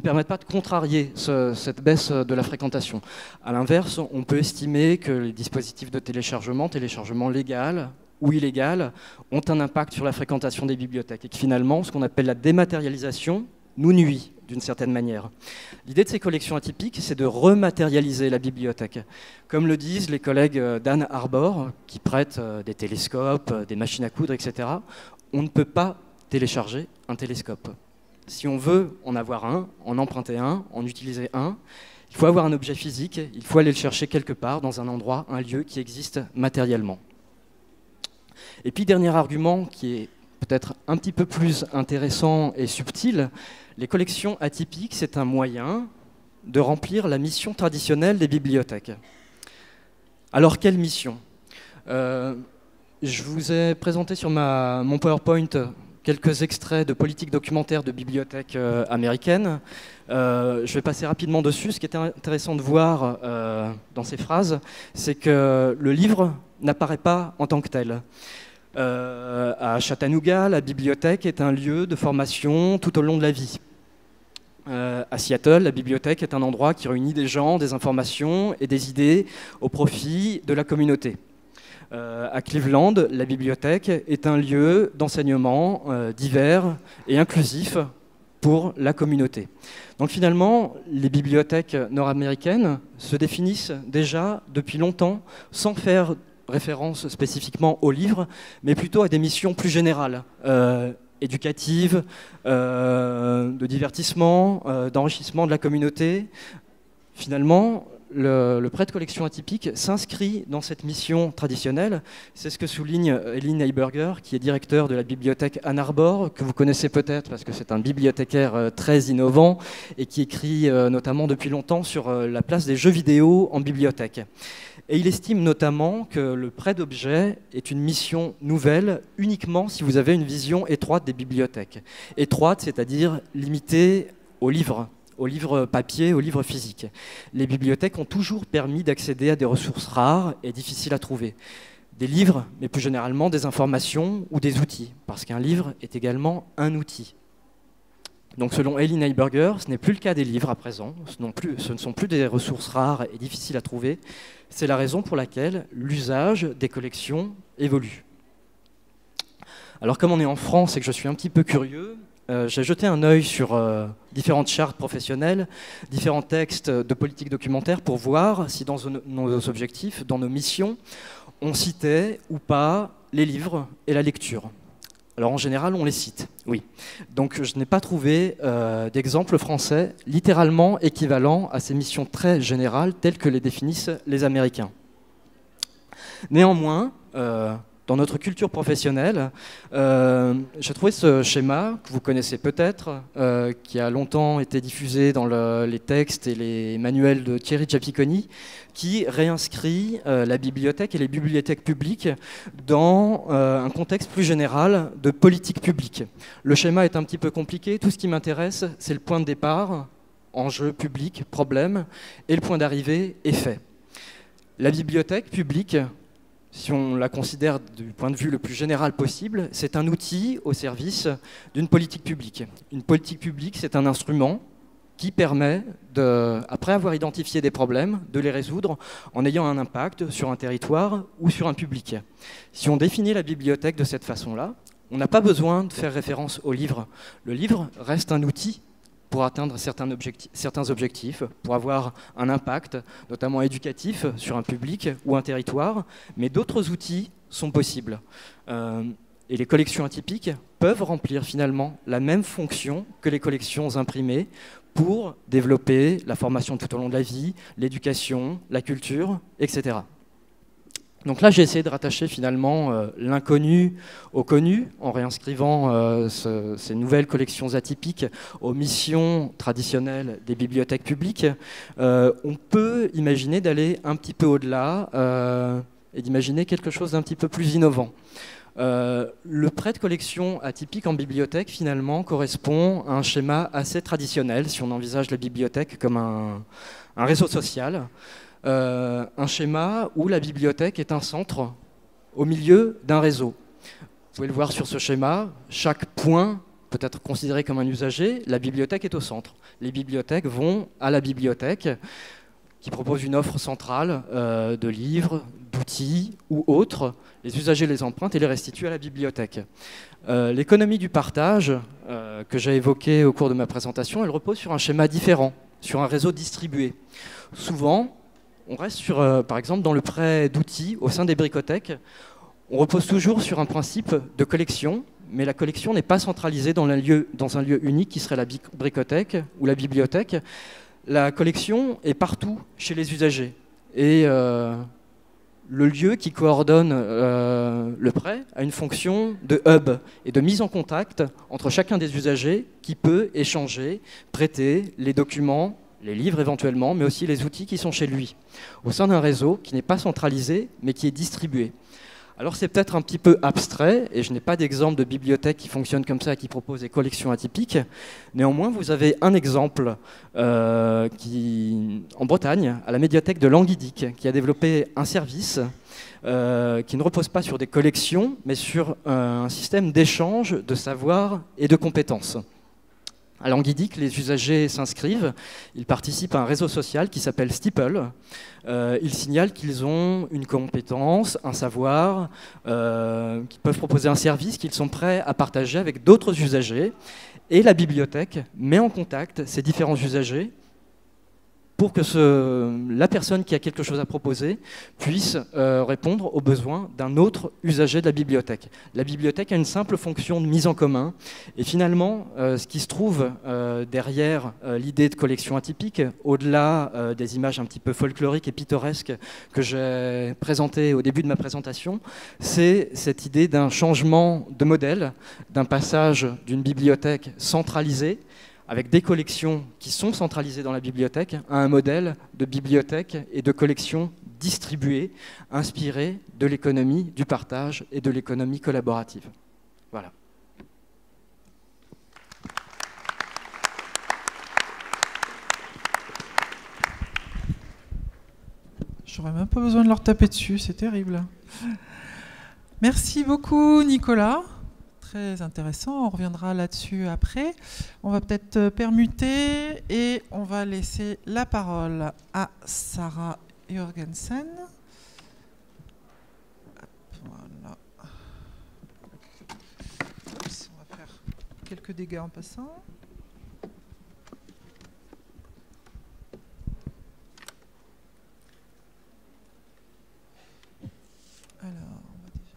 permettent pas de contrarier cette baisse de la fréquentation. A l'inverse, on peut estimer que les dispositifs de téléchargement légal ou illégal, ont un impact sur la fréquentation des bibliothèques et que finalement, ce qu'on appelle la dématérialisation nous nuit d'une certaine manière. L'idée de ces collections atypiques, c'est de rematérialiser la bibliothèque. Comme le disent les collègues d'Ann Arbor, qui prêtent des télescopes, des machines à coudre, etc., on ne peut pas télécharger un télescope. Si on veut en avoir un, en emprunter un, en utiliser un, il faut avoir un objet physique, il faut aller le chercher quelque part, dans un endroit, un lieu qui existe matériellement. Et puis, dernier argument qui est peut-être un petit peu plus intéressant et subtil, les collections atypiques, c'est un moyen de remplir la mission traditionnelle des bibliothèques. Alors, quelle mission ? Je vous ai présenté sur mon PowerPoint quelques extraits de politiques documentaires de bibliothèques américaines. Je vais passer rapidement dessus. Ce qui est intéressant de voir dans ces phrases, c'est que le livre n'apparaît pas en tant que tel. À Chattanooga, la bibliothèque est un lieu de formation tout au long de la vie. À Seattle, la bibliothèque est un endroit qui réunit des gens, des informations et des idées au profit de la communauté. À Cleveland, la bibliothèque est un lieu d'enseignement divers et inclusif pour la communauté. Donc finalement, les bibliothèques nord-américaines se définissent déjà depuis longtemps sans faire référence spécifiquement aux livres, mais plutôt à des missions plus générales, éducatives, de divertissement, d'enrichissement de la communauté, Finalement, le prêt de collection atypique s'inscrit dans cette mission traditionnelle. C'est ce que souligne Eline Heiberger, qui est directeur de la bibliothèque Ann Arbor, que vous connaissez peut-être parce que c'est un bibliothécaire très innovant et qui écrit notamment depuis longtemps sur la place des jeux vidéo en bibliothèque. Et il estime notamment que le prêt d'objets est une mission nouvelle uniquement si vous avez une vision étroite des bibliothèques. Étroite, c'est-à-dire limitée aux livres papier, aux livres physiques. Les bibliothèques ont toujours permis d'accéder à des ressources rares et difficiles à trouver. Des livres, mais plus généralement des informations ou des outils, parce qu'un livre est également un outil. Donc selon Eline Heiberger, ce n'est plus le cas des livres à présent, ce ne sont plus des ressources rares et difficiles à trouver, c'est la raison pour laquelle l'usage des collections évolue. Alors comme on est en France et que je suis un petit peu curieux, j'ai jeté un œil sur différentes chartes professionnelles, différents textes de politique documentaire pour voir si dans nos objectifs, dans nos missions, on citait ou pas les livres et la lecture. Alors en général, on les cite, oui. Donc je n'ai pas trouvé d'exemple français littéralement équivalent à ces missions très générales telles que les définissent les Américains. Néanmoins, dans notre culture professionnelle, j'ai trouvé ce schéma que vous connaissez peut-être, qui a longtemps été diffusé dans les textes et les manuels de Thierry Giappiconi, qui réinscrit la bibliothèque et les bibliothèques publiques dans un contexte plus général de politique publique. Le schéma est un petit peu compliqué, tout ce qui m'intéresse, c'est le point de départ, enjeu public, problème, et le point d'arrivée, effet. La bibliothèque publique, si on la considère du point de vue le plus général possible, c'est un outil au service d'une politique publique. Une politique publique, c'est un instrument qui permet, après avoir identifié des problèmes, de les résoudre en ayant un impact sur un territoire ou sur un public. Si on définit la bibliothèque de cette façon-là, on n'a pas besoin de faire référence au livre. Le livre reste un outil pour atteindre certains objectifs, pour avoir un impact, notamment éducatif, sur un public ou un territoire, mais d'autres outils sont possibles. Et les collections atypiques peuvent remplir finalement la même fonction que les collections imprimées pour développer la formation tout au long de la vie, l'éducation, la culture, etc. Donc là, j'ai essayé de rattacher finalement l'inconnu au connu en réinscrivant ces nouvelles collections atypiques aux missions traditionnelles des bibliothèques publiques. On peut imaginer d'aller un petit peu au-delà et d'imaginer quelque chose d'un petit peu plus innovant. Le prêt de collection atypique en bibliothèque, finalement, correspond à un schéma assez traditionnel, si on envisage la bibliothèque comme un réseau social. Un schéma où la bibliothèque est un centre au milieu d'un réseau. Vous pouvez le voir sur ce schéma, chaque point peut être considéré comme un usager, la bibliothèque est au centre. Les bibliothèques vont à la bibliothèque qui propose une offre centrale de livres, d'outils ou autres. Les usagers les empruntent et les restituent à la bibliothèque. L'économie du partage que j'ai évoquée au cours de ma présentation, elle repose sur un schéma différent, sur un réseau distribué. Souvent, on reste sur, par exemple, dans le prêt d'outils au sein des bricothèques, on repose toujours sur un principe de collection, mais la collection n'est pas centralisée dans un lieu unique qui serait la bricothèque ou la bibliothèque. La collection est partout chez les usagers. Et le lieu qui coordonne le prêt a une fonction de hub et de mise en contact entre chacun des usagers qui peut échanger, prêter les documents, les livres éventuellement, mais aussi les outils qui sont chez lui, au sein d'un réseau qui n'est pas centralisé, mais qui est distribué. Alors c'est peut-être un petit peu abstrait, et je n'ai pas d'exemple de bibliothèque qui fonctionne comme ça, qui propose des collections atypiques. Néanmoins, vous avez un exemple en Bretagne, à la médiathèque de Languidic, qui a développé un service qui ne repose pas sur des collections, mais sur un système d'échange de savoir et de compétences. À Languidic, les usagers s'inscrivent, ils participent à un réseau social qui s'appelle Steeple. Ils signalent qu'ils ont une compétence, un savoir, qu'ils peuvent proposer un service qu'ils sont prêts à partager avec d'autres usagers. Et la bibliothèque met en contact ces différents usagers pour que la personne qui a quelque chose à proposer puisse répondre aux besoins d'un autre usager de la bibliothèque. La bibliothèque a une simple fonction de mise en commun, et finalement, ce qui se trouve derrière l'idée de collection atypique, au-delà des images un petit peu folkloriques et pittoresques que j'ai présentées au début de ma présentation, c'est cette idée d'un changement de modèle, d'un passage d'une bibliothèque centralisée, avec des collections qui sont centralisées dans la bibliothèque, à un modèle de bibliothèque et de collections distribuées, inspirées de l'économie du partage et de l'économie collaborative. Voilà. J'aurais même pas besoin de leur taper dessus, c'est terrible. Merci beaucoup Nicolas. Très intéressant, on reviendra là-dessus après. On va peut-être permuter et on va laisser la parole à Sarah Jørgensen. Voilà. Oups, on va faire quelques dégâts en passant. Alors, on va déjà...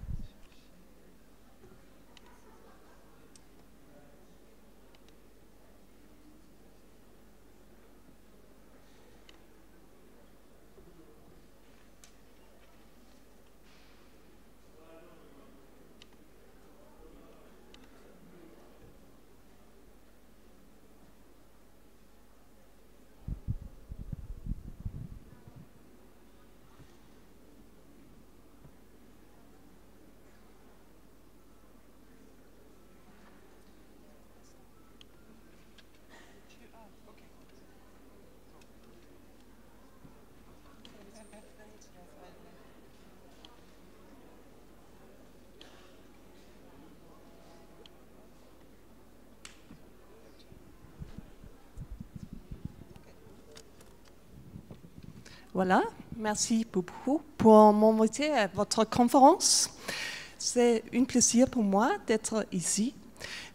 Voilà, merci beaucoup pour m'inviter à votre conférence. C'est un plaisir pour moi d'être ici.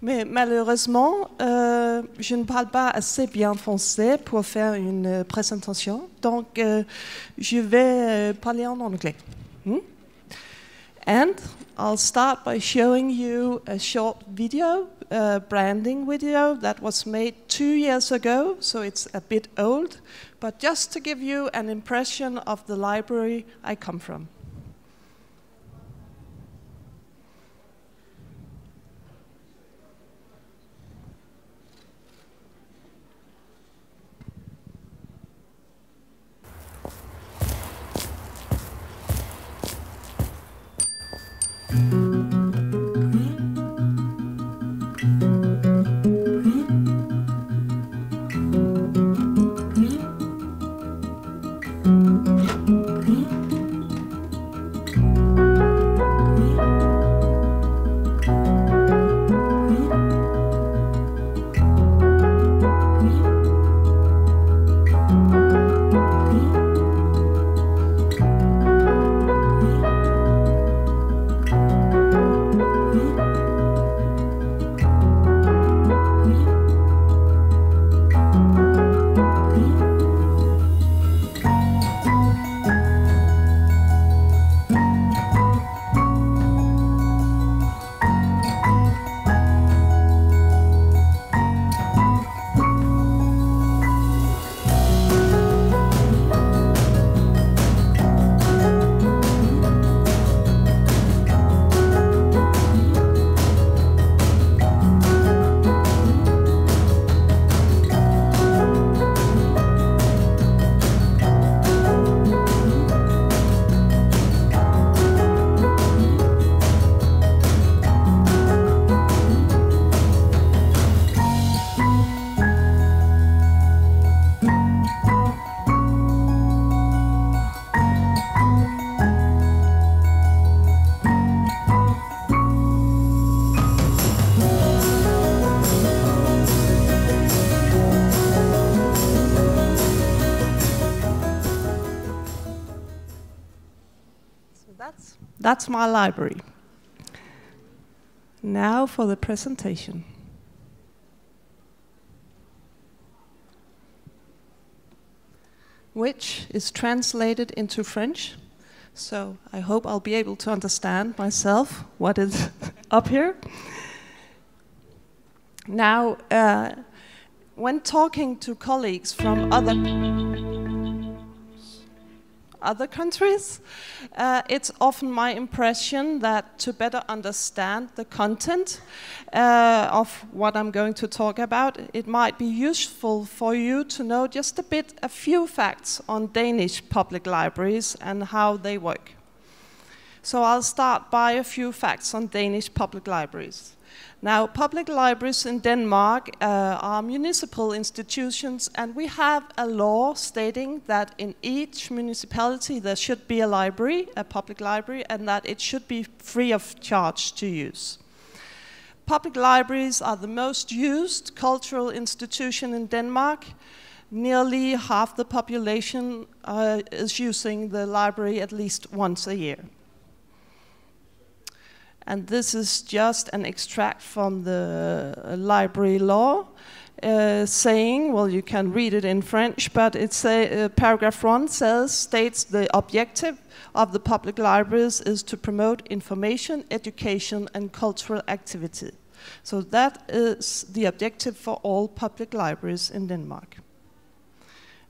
Mais malheureusement, je ne parle pas assez bien français pour faire une présentation. Donc, je vais parler en anglais. And I'll start by showing you a short video, a branding video that was made 2 years ago, so it's a bit old, but just to give you an impression of the library I come from. That's my library. Now for the presentation. which is translated into French. So I hope I'll be able to understand myself what is up here. Now, when talking to colleagues from other countries, it's often my impression that to better understand the content of what I'm going to talk about, it might be useful for you to know just a few facts on Danish public libraries and how they work. So I'll start by a few facts on Danish public libraries. Now, public libraries in Denmark are municipal institutions, and we have a law stating that in each municipality there should be a library, a public library, and that it should be free of charge to use. Public libraries are the most used cultural institution in Denmark. Nearly half the population is using the library at least once a year. And this is just an extract from the library law saying, well, you can read it in French, but it's paragraph 1 states the objective of the public libraries is to promote information, education, and cultural activity. So that is the objective for all public libraries in Denmark.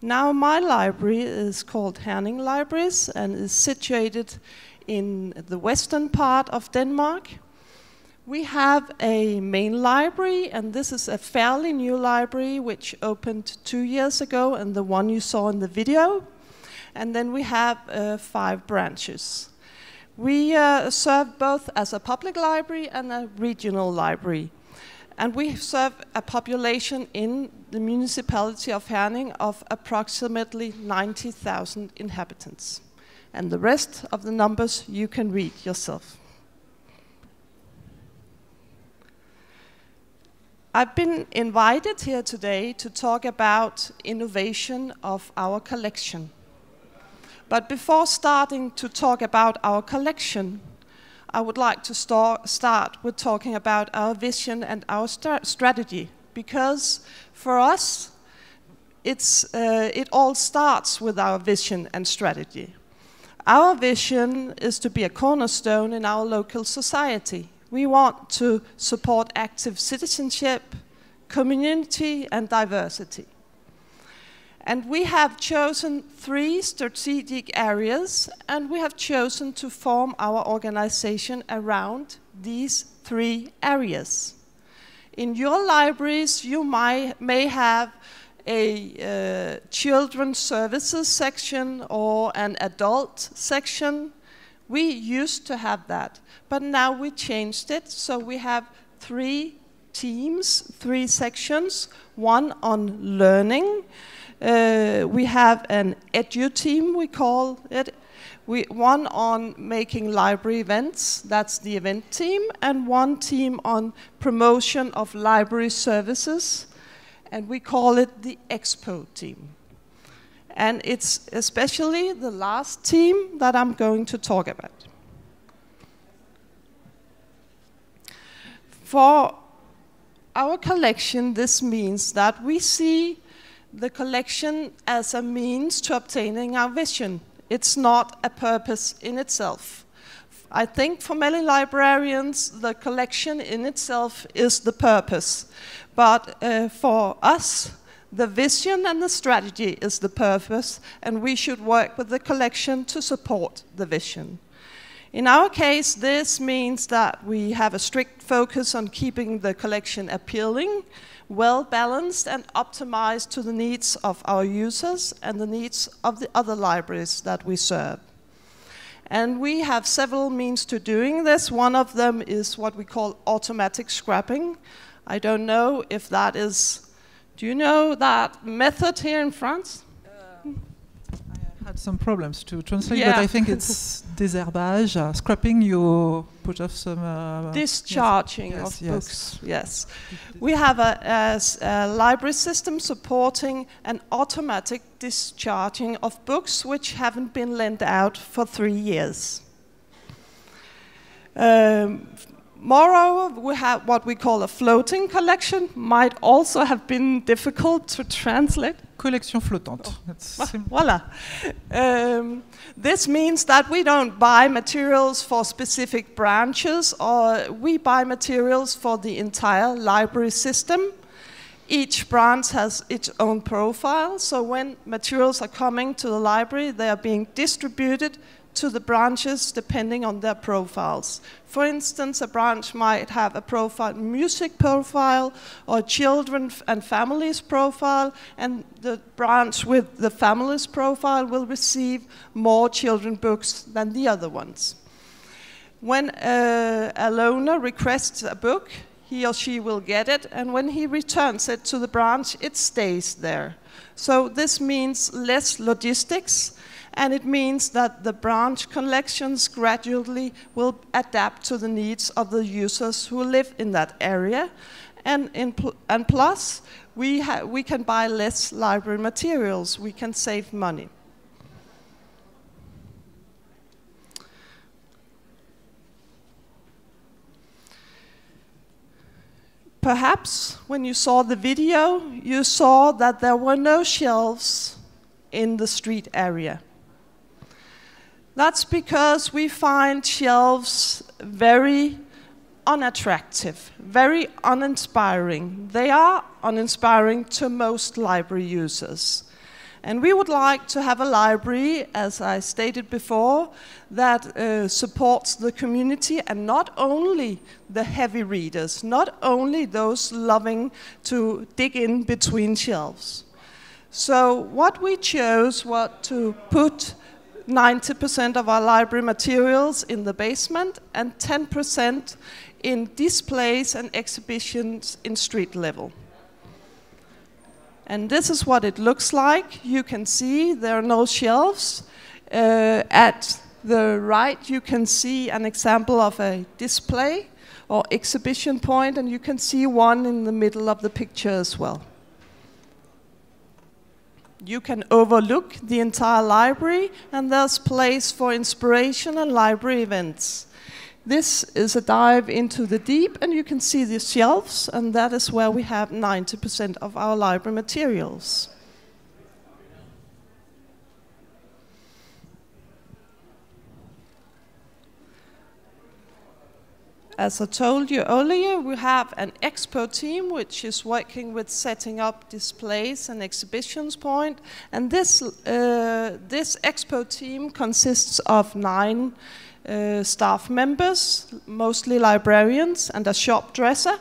Now, my library is called Herning Libraries and is situated in the western part of Denmark. We have a main library, and this is a fairly new library which opened 2 years ago, and the one you saw in the video. And then we have 5 branches. We serve both as a public library and a regional library. And we serve a population in the municipality of Herning of approximately 90,000 inhabitants. And the rest of the numbers you can read yourself. I've been invited here today to talk about innovation of our collection. But before starting to talk about our collection, I would like to start with talking about our vision and our strategy. Because for us, it all starts with our vision and strategy. Our vision is to be a cornerstone in our local society. We want to support active citizenship, community, and diversity. And we have chosen 3 strategic areas, and we have chosen to form our organization around these 3 areas. In your libraries, you may have a children's services section or an adult section. We used to have that, but now we changed it, so we have 3 teams, 3 sections, one on learning. We have an edu team, we call it. One on making library events, that's the event team, and one team on promotion of library services, and we call it the expo team. And it's especially the last team that I'm going to talk about. For our collection, this means that we see the collection as a means to obtaining our vision. It's not a purpose in itself. I think for many librarians, the collection in itself is the purpose. But for us, the vision and the strategy is the purpose, and we should work with the collection to support the vision. In our case, this means that we have a strict focus on keeping the collection appealing, well-balanced and optimized to the needs of our users and the needs of the other libraries that we serve. And we have several means to doing this. One of them is what we call automatic scrapping. I don't know if that is, do you know that method here in France? I had some problems to translate, but I think it's désherbage, scrapping, you put off some... discharging of books, yes. We have a library system supporting an automatic discharging of books which haven't been lent out for 3 years. Moreover, we have what we call a floating collection, might also have been difficult to translate. collection flottante. Voila. This means that we don't buy materials for specific branches, or we buy materials for the entire library system. Each branch has its own profile, so when materials are coming to the library, they are being distributed to the branches depending on their profiles. For instance, a branch might have a profile, music profile, or children and families profile, and the branch with the families profile will receive more children books than the other ones. When a loaner requests a book, he or she will get it, and when he returns it to the branch, it stays there. So this means less logistics, and it means that the branch collections gradually will adapt to the needs of the users who live in that area. And plus, we can buy less library materials. We can save money. Perhaps when you saw the video, you saw that there were no shelves in the street area. That's because we find shelves very unattractive, very uninspiring. They are uninspiring to most library users. And we would like to have a library, as I stated before, that supports the community, and not only the heavy readers, not only those loving to dig in between shelves. So what we chose was to put 90% of our library materials in the basement and 10% in displays and exhibitions in street level. And this is what it looks like. You can see there are no shelves. At the right, you can see an example of a display or exhibition point, and you can see one in the middle of the picture as well. You can overlook the entire library, and there's place for inspiration and library events. This is a dive into the deep, and you can see the shelves, and that is where we have 90% of our library materials. As I told you earlier, we have an expo team which is working with setting up displays and exhibitions point. And this expo team consists of 9 staff members, mostly librarians, and a shop dresser.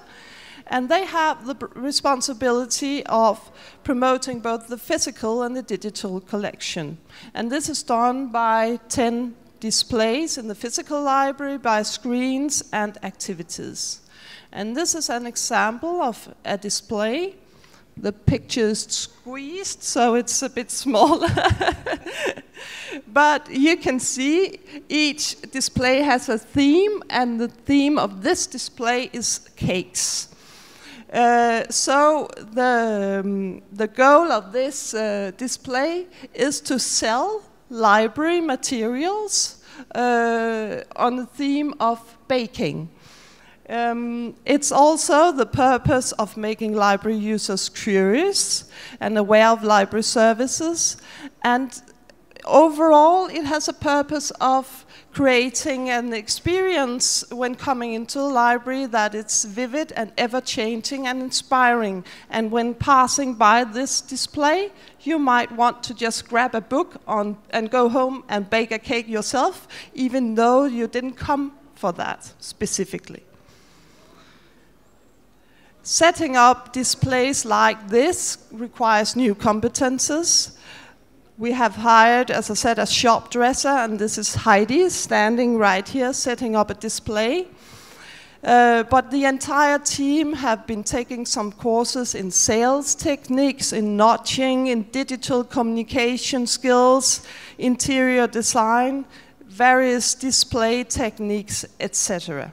And they have the responsibility of promoting both the physical and the digital collection. And this is done by 10 displays in the physical library, by screens and activities. And this is an example of a display. The picture is squeezed, so it's a bit smaller. But you can see each display has a theme, and the theme of this display is cakes. So the goal of this display is to sell library materials on the theme of baking. It's also the purpose of making library users curious and aware of library services, and overall it has a purpose of creating an experience when coming into a library that it's vivid and ever-changing and inspiring. And when passing by this display, you might want to just grab a book and go home and bake a cake yourself, even though you didn't come for that specifically. Setting up displays like this requires new competences. We have hired, as I said, a shop dresser, and this is Heidi standing right here setting up a display. But the entire team have been taking some courses in sales techniques, in notching, in digital communication skills, interior design, various display techniques, etc.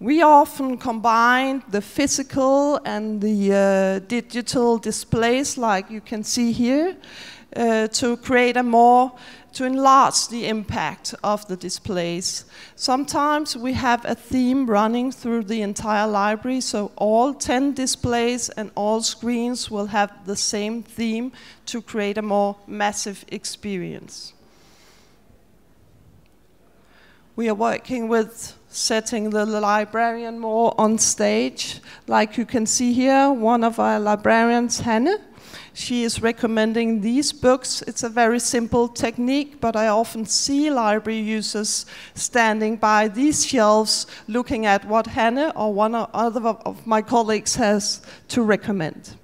We often combine the physical and the digital displays, like you can see here, to create a more to enlarge the impact of the displays. Sometimes we have a theme running through the entire library, so all 10 displays and all screens will have the same theme to create a more massive experience. We are working with setting the librarian more on stage. Like you can see here, one of our librarians, Hanne, she is recommending these books. It's a very simple technique, but I often see library users standing by these shelves looking at what Hanne or one or other of my colleagues has to recommend.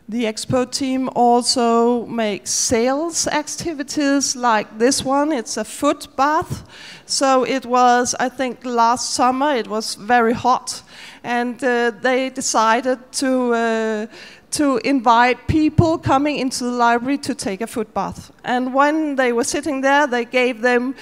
The Expo team also makes sales activities like this one. It's a foot bath. So it was, I think last summer, it was very hot. And they decided to invite people coming into the library to take a foot bath. And when they were sitting there, they gave them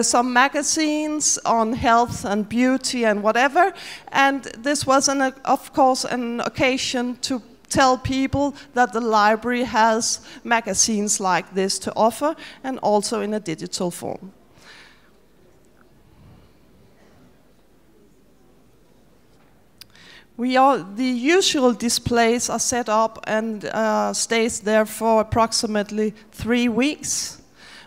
some magazines on health and beauty and whatever. And this was, of course, an occasion to tell people that the library has magazines like this to offer, and also in a digital form. The usual displays are set up and stays there for approximately 3 weeks.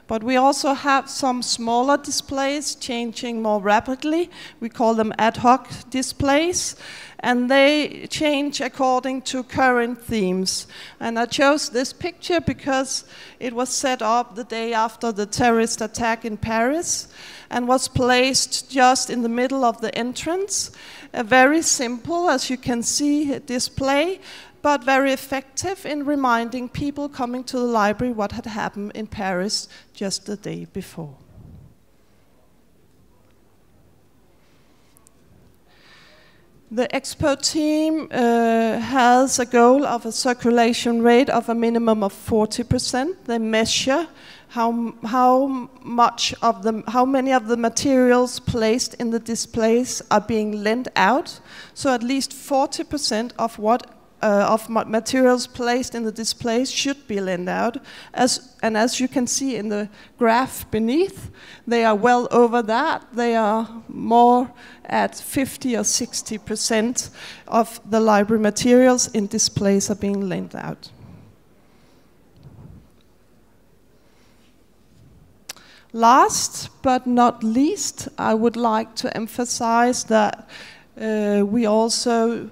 But we also have some smaller displays changing more rapidly. We call them ad hoc displays. And they change according to current themes. And I chose this picture because it was set up the day after the terrorist attack in Paris and was placed just in the middle of the entrance. A very simple, as you can see, display, but very effective in reminding people coming to the library what had happened in Paris just the day before. The Expo team has a goal of a circulation rate of a minimum of 40%. They measure how many of the materials placed in the displays are being lent out. So at least 40% of materials placed in the displays should be lent out. And as you can see in the graph beneath, they are well over that. They are more at 50 or 60% of the library materials in displays are being lent out. Last but not least, I would like to emphasize that we also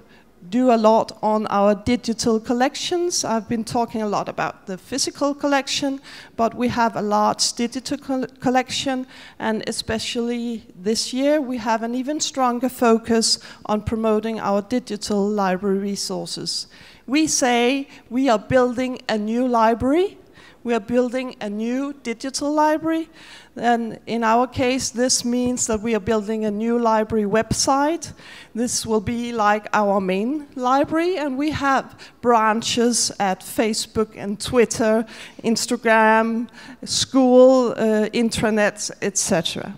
do a lot on our digital collections. I've been talking a lot about the physical collection, but we have a large digital collection, and especially this year we have an even stronger focus on promoting our digital library resources. We say we are building a new library. We are building a new digital library, and in our case this means that we are building a new library website. This will be like our main library, and we have branches at Facebook and Twitter, Instagram, school, intranets, etc.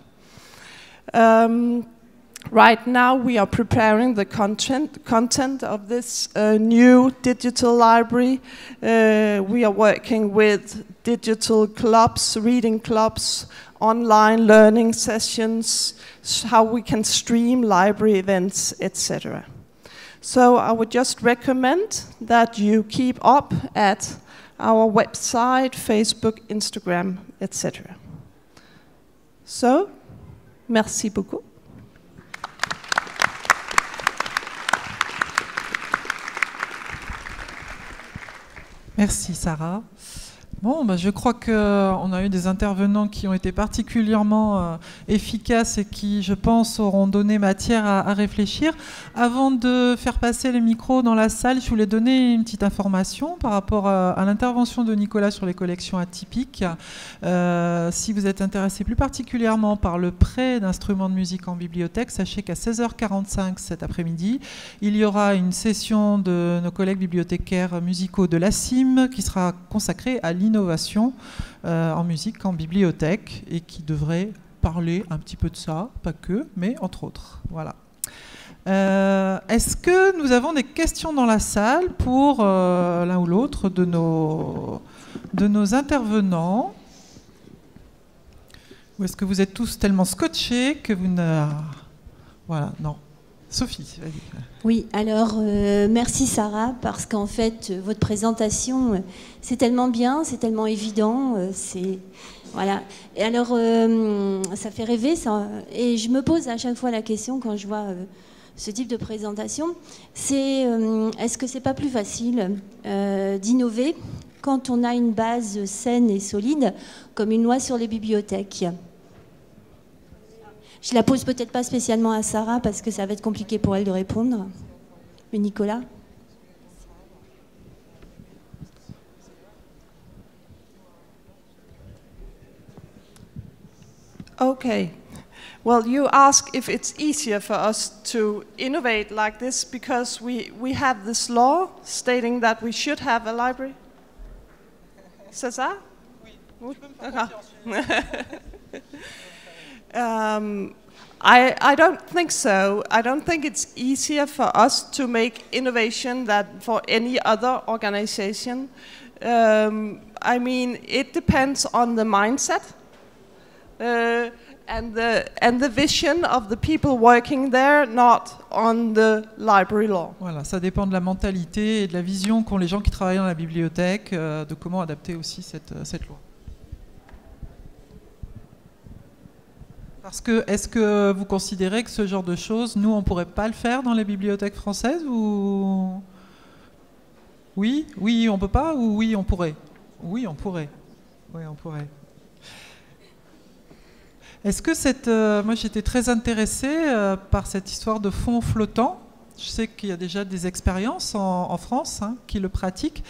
Right now we are preparing the content of this new digital library. We are working with digital clubs, reading clubs, online learning sessions, how we can stream library events, etc. So I would just recommend that you keep up at our website, Facebook, Instagram, etc. So, merci beaucoup. Merci Sarah. Bon, je crois qu'on a eu des intervenants qui ont été particulièrement efficaces et qui, je pense, auront donné matière à réfléchir. Avant de faire passer les micros dans la salle, je voulais donner une petite information par rapport à l'intervention de Nicolas sur les collections atypiques. Si vous êtes intéressé plus particulièrement par le prêt d'instruments de musique en bibliothèque, sachez qu'à 16h45 cet après-midi, il y aura une session de nos collègues bibliothécaires musicaux de la CIM qui sera consacrée à l'innovation en musique en bibliothèque et qui devrait parler un petit peu de ça, pas que, mais entre autres. Voilà. Est-ce que nous avons des questions dans la salle pour l'un ou l'autre de nos intervenants? Ou est-ce que vous êtes tous tellement scotchés que vous ne... Voilà, non. Sophie, vas-y. Oui, alors merci Sarah, parce qu'en fait, votre présentation, c'est tellement bien, c'est tellement évident, voilà. Et alors, ça fait rêver, ça, et je me pose à chaque fois la question quand je vois ce type de présentation, c'est est-ce que c'est pas plus facile d'innover quand on a une base saine et solide, comme une loi sur les bibliothèques? Je la pose peut-être pas spécialement à Sarah parce que ça va être compliqué pour elle de répondre. Mais Nicolas? Okay. Well, you ask if it's easier for us to innovate like this because we have this law stating that we should have a library. C'est ça? Oui. I don't think so. I don't think it's easier for us to make innovation than for any other organization. I mean, it depends on the mindset and the vision of the people working there, not on the library law. Voilà, ça dépend de la mentalité et de la vision qu'ont les gens qui travaillent dans la bibliothèque, de comment adapter aussi cette loi. Parce que, est-ce que vous considérez que ce genre de choses, nous, on ne pourrait pas le faire dans les bibliothèques françaises ou... Oui, on ne peut pas ou oui, on pourrait? Oui, on pourrait. Oui, on pourrait. Est-ce que moi, j'étais très intéressée par cette histoire de fonds flottants. Je sais qu'il y a déjà des expériences en France qui le pratiquent.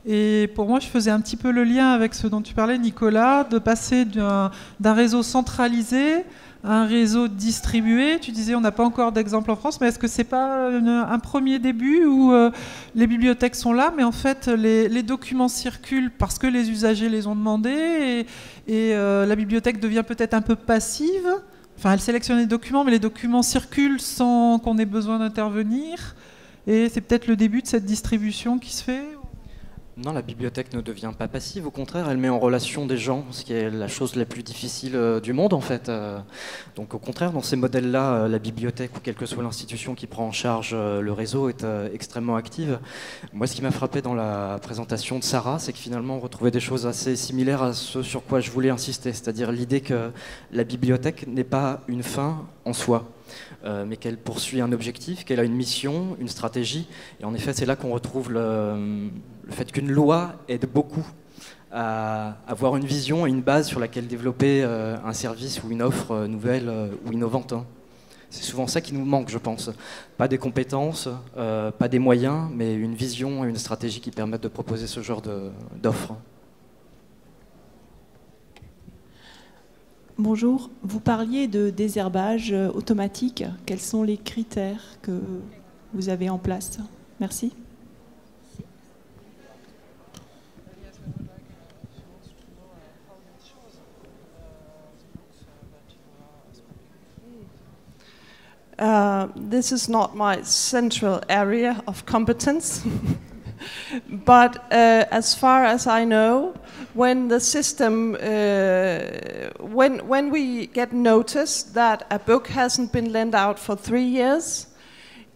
Et pour moi, je faisais un petit peu le lien avec ce dont tu parlais, Nicolas, de passer d'un réseau centralisé à un réseau distribué. Tu disais, on n'a pas encore d'exemple en France, mais est-ce que c'est pas un premier début où les bibliothèques sont là, mais en fait, les documents circulent parce que les usagers les ont demandés et la bibliothèque devient peut-être un peu passive. Enfin, elle sélectionne les documents, mais les documents circulent sans qu'on ait besoin d'intervenir. Et c'est peut-être le début de cette distribution qui se fait. Non, la bibliothèque ne devient pas passive, au contraire, elle met en relation des gens, ce qui est la chose la plus difficile du monde en fait. Donc au contraire, dans ces modèles-là, la bibliothèque ou quelle que soit l'institution qui prend en charge le réseau est extrêmement active. Moi, ce qui m'a frappé dans la présentation de Sarah, c'est que finalement on retrouvait des choses assez similaires à ce sur quoi je voulais insister, c'est-à-dire l'idée que la bibliothèque n'est pas une fin en soi. Mais qu'elle poursuit un objectif, qu'elle a une mission, une stratégie. Et en effet, c'est là qu'on retrouve le fait qu'une loi aide beaucoup à avoir une vision et une base sur laquelle développer un service ou une offre nouvelle ou innovante. C'est souvent ça qui nous manque, je pense. Pas des compétences, pas des moyens, mais une vision et une stratégie qui permettent de proposer ce genre d'offres. Bonjour, vous parliez de désherbage automatique. Quels sont les critères que vous avez en place? Merci. This is not my central area of competence. But as far as I know, when the system, when we get notice that a book hasn't been lent out for 3 years,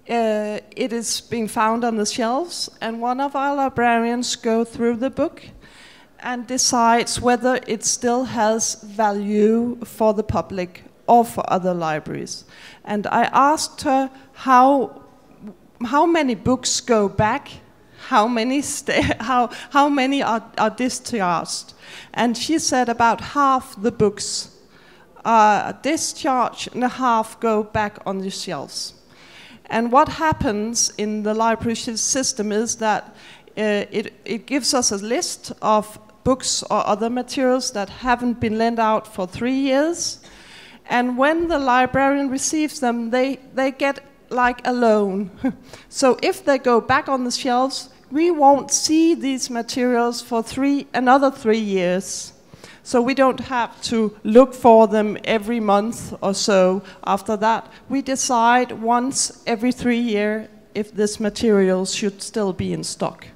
it is being found on the shelves, and one of our librarians go through the book and decides whether it still has value for the public or for other libraries. And I asked her how many books go back. How many are discharged? And she said about half the books are discharged and half go back on the shelves. And what happens in the library system is that it gives us a list of books or other materials that haven't been lent out for 3 years. And when the librarian receives them, they get like a loan. So if they go back on the shelves, we won't see these materials for another 3 years. So we don't have to look for them every month or so after that. We decide once every 3 years if this material should still be in stock.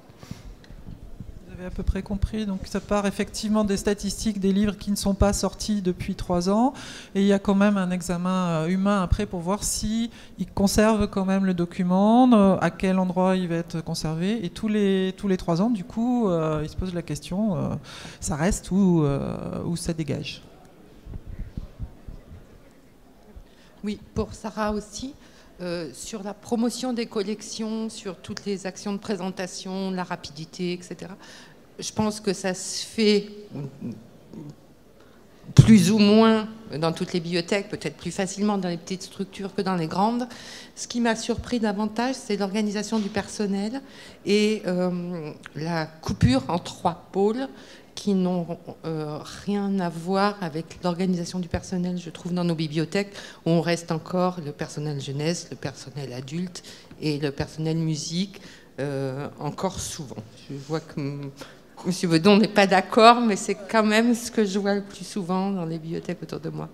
Vous avez à peu près compris, donc ça part effectivement des statistiques des livres qui ne sont pas sortis depuis 3 ans, et il y a quand même un examen humain après pour voir si ils conservent quand même le document, à quel endroit il va être conservé, et tous les 3 ans, du coup, ils se posent la question, ça reste ou ça dégage. Oui, pour Sarah aussi. Sur la promotion des collections, sur toutes les actions de présentation, la rapidité, etc. Je pense que ça se fait plus ou moins dans toutes les bibliothèques, peut-être plus facilement dans les petites structures que dans les grandes. Ce qui m'a surpris davantage, c'est l'organisation du personnel et la coupure en 3 pôles qui n'ont rien à voir avec l'organisation du personnel, je trouve, dans nos bibliothèques, où on reste encore le personnel jeunesse, le personnel adulte et le personnel musique, encore souvent. Je vois que M. Bedon n'est pas d'accord, mais c'est quand même ce que je vois le plus souvent dans les bibliothèques autour de moi.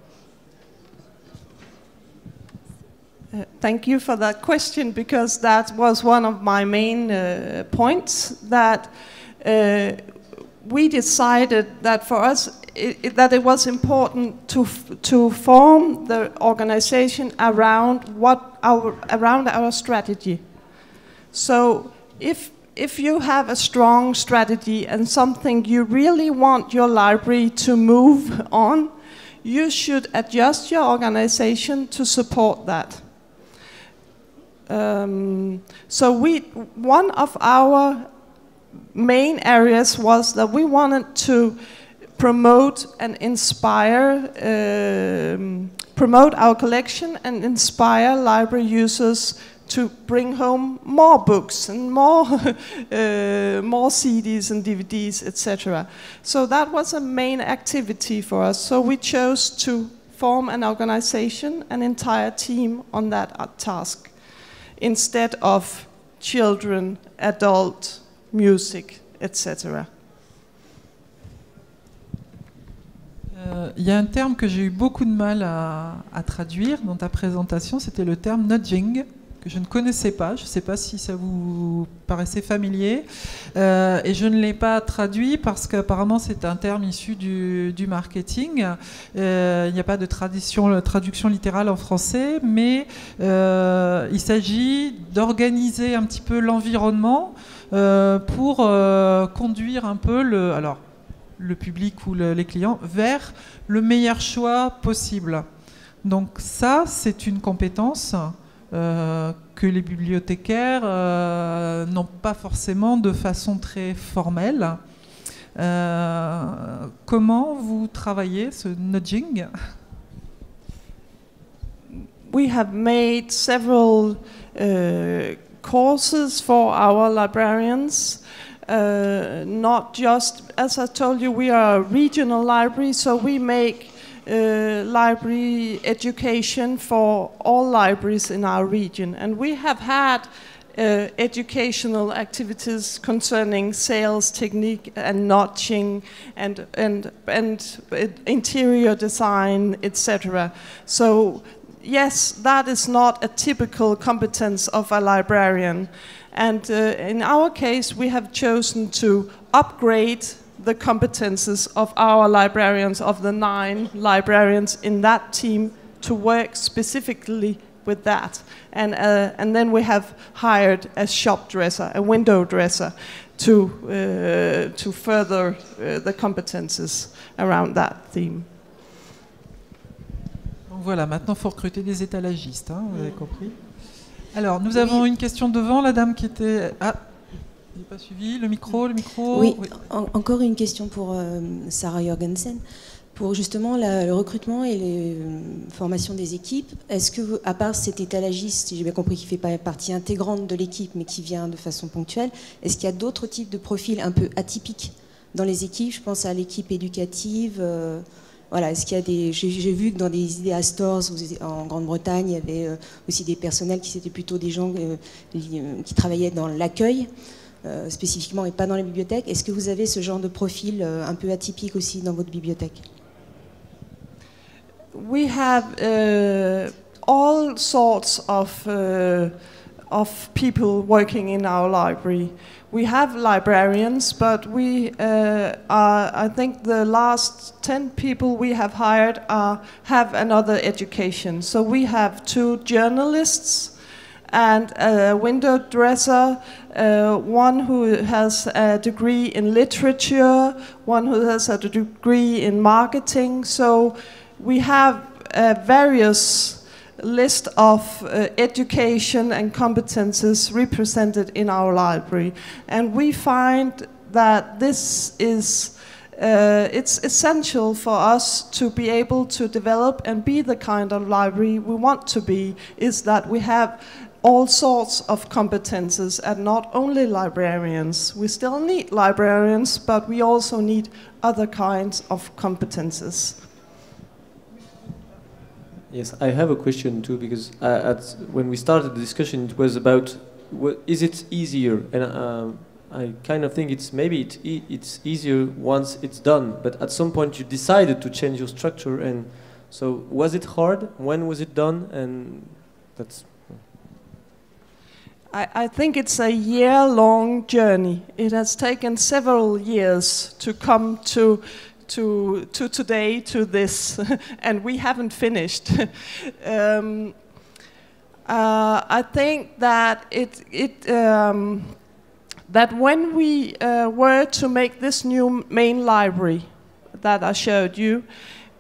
Thank you for that question, because that was one of my main points, that we decided that for us that it was important to form the organization around our strategy. So if you have a strong strategy and something you really want your library to move on, you should adjust your organization to support that. So one of our main areas was that we wanted to promote and inspire, promote our collection and inspire library users to bring home more books and more CDs and DVDs, etc. So that was a main activity for us. So we chose to form an organization, an entire team on that task, instead of children, adult, music, etc. Il y a un terme que j'ai eu beaucoup de mal à traduire dans ta présentation, c'était le terme nudging, que je ne connaissais pas. Je ne sais pas si ça vous paraissait familier. Et je ne l'ai pas traduit parce qu'apparemment c'est un terme issu du marketing. Il n'y a pas de traduction littérale en français, mais il s'agit d'organiser un petit peu l'environnement pour conduire un peu le public ou les clients vers le meilleur choix possible. Donc ça, c'est une compétence que les bibliothécaires n'ont pas forcément de façon très formelle. Comment vous travaillez ce nudging? We have made several courses for our librarians. Not just, as I told you, we are a regional library, so we make library education for all libraries in our region. And we have had educational activities concerning sales technique and notching and interior design, etc. So yes, that is not a typical competence of a librarian. And in our case, we have chosen to upgrade the competences of our librarians, of the 9 librarians in that team, to work specifically with that. And then we have hired a shop dresser, a window dresser, to further the competences around that theme. Donc voilà, maintenant il faut recruter des étalagistes, hein, vous avez compris. Alors, nous avons une question devant, la dame qui était... Ah, je n'ai pas suivi, le micro. Oui, oui. Encore une question pour Sarah Jorgensen. Pour justement le recrutement et les formations des équipes, est-ce que, à part cet étalagiste, si j'ai bien compris, qui fait pas partie intégrante de l'équipe, mais qui vient de façon ponctuelle, est-ce qu'il y a d'autres types de profils un peu atypiques dans les équipes? Je pense à l'équipe éducative. Voilà, est-ce qu'il y a des... J'ai vu que dans des IDEA Stores en Grande-Bretagne, il y avait aussi des personnels qui étaient plutôt des gens qui travaillaient dans l'accueil. spécifiquement et pas dans les bibliothèques. Est-ce que vous avez ce genre de profil un peu atypique aussi dans votre bibliothèque? We have all sorts of people working in our library. We have librarians, but I think the last 10 people we have hired have another education. So we have 2 journalists and a window dresser, one who has a degree in literature, one who has a degree in marketing. So we have various list of education and competences represented in our library, and we find that this is it's essential for us to be able to develop and be the kind of library we want to be, is that we have all sorts of competences and not only librarians. We still need librarians, but we also need other kinds of competences. Yes, I have a question too, because when we started the discussion, it was about is it easier, and I kind of think it's easier once it's done. But at some point, you decided to change your structure, and so was it hard? When was it done? And that's. I think it's a year-long journey. It has taken several years to come to today, to this, and we haven't finished. I think that that when we were to make this new main library that I showed you,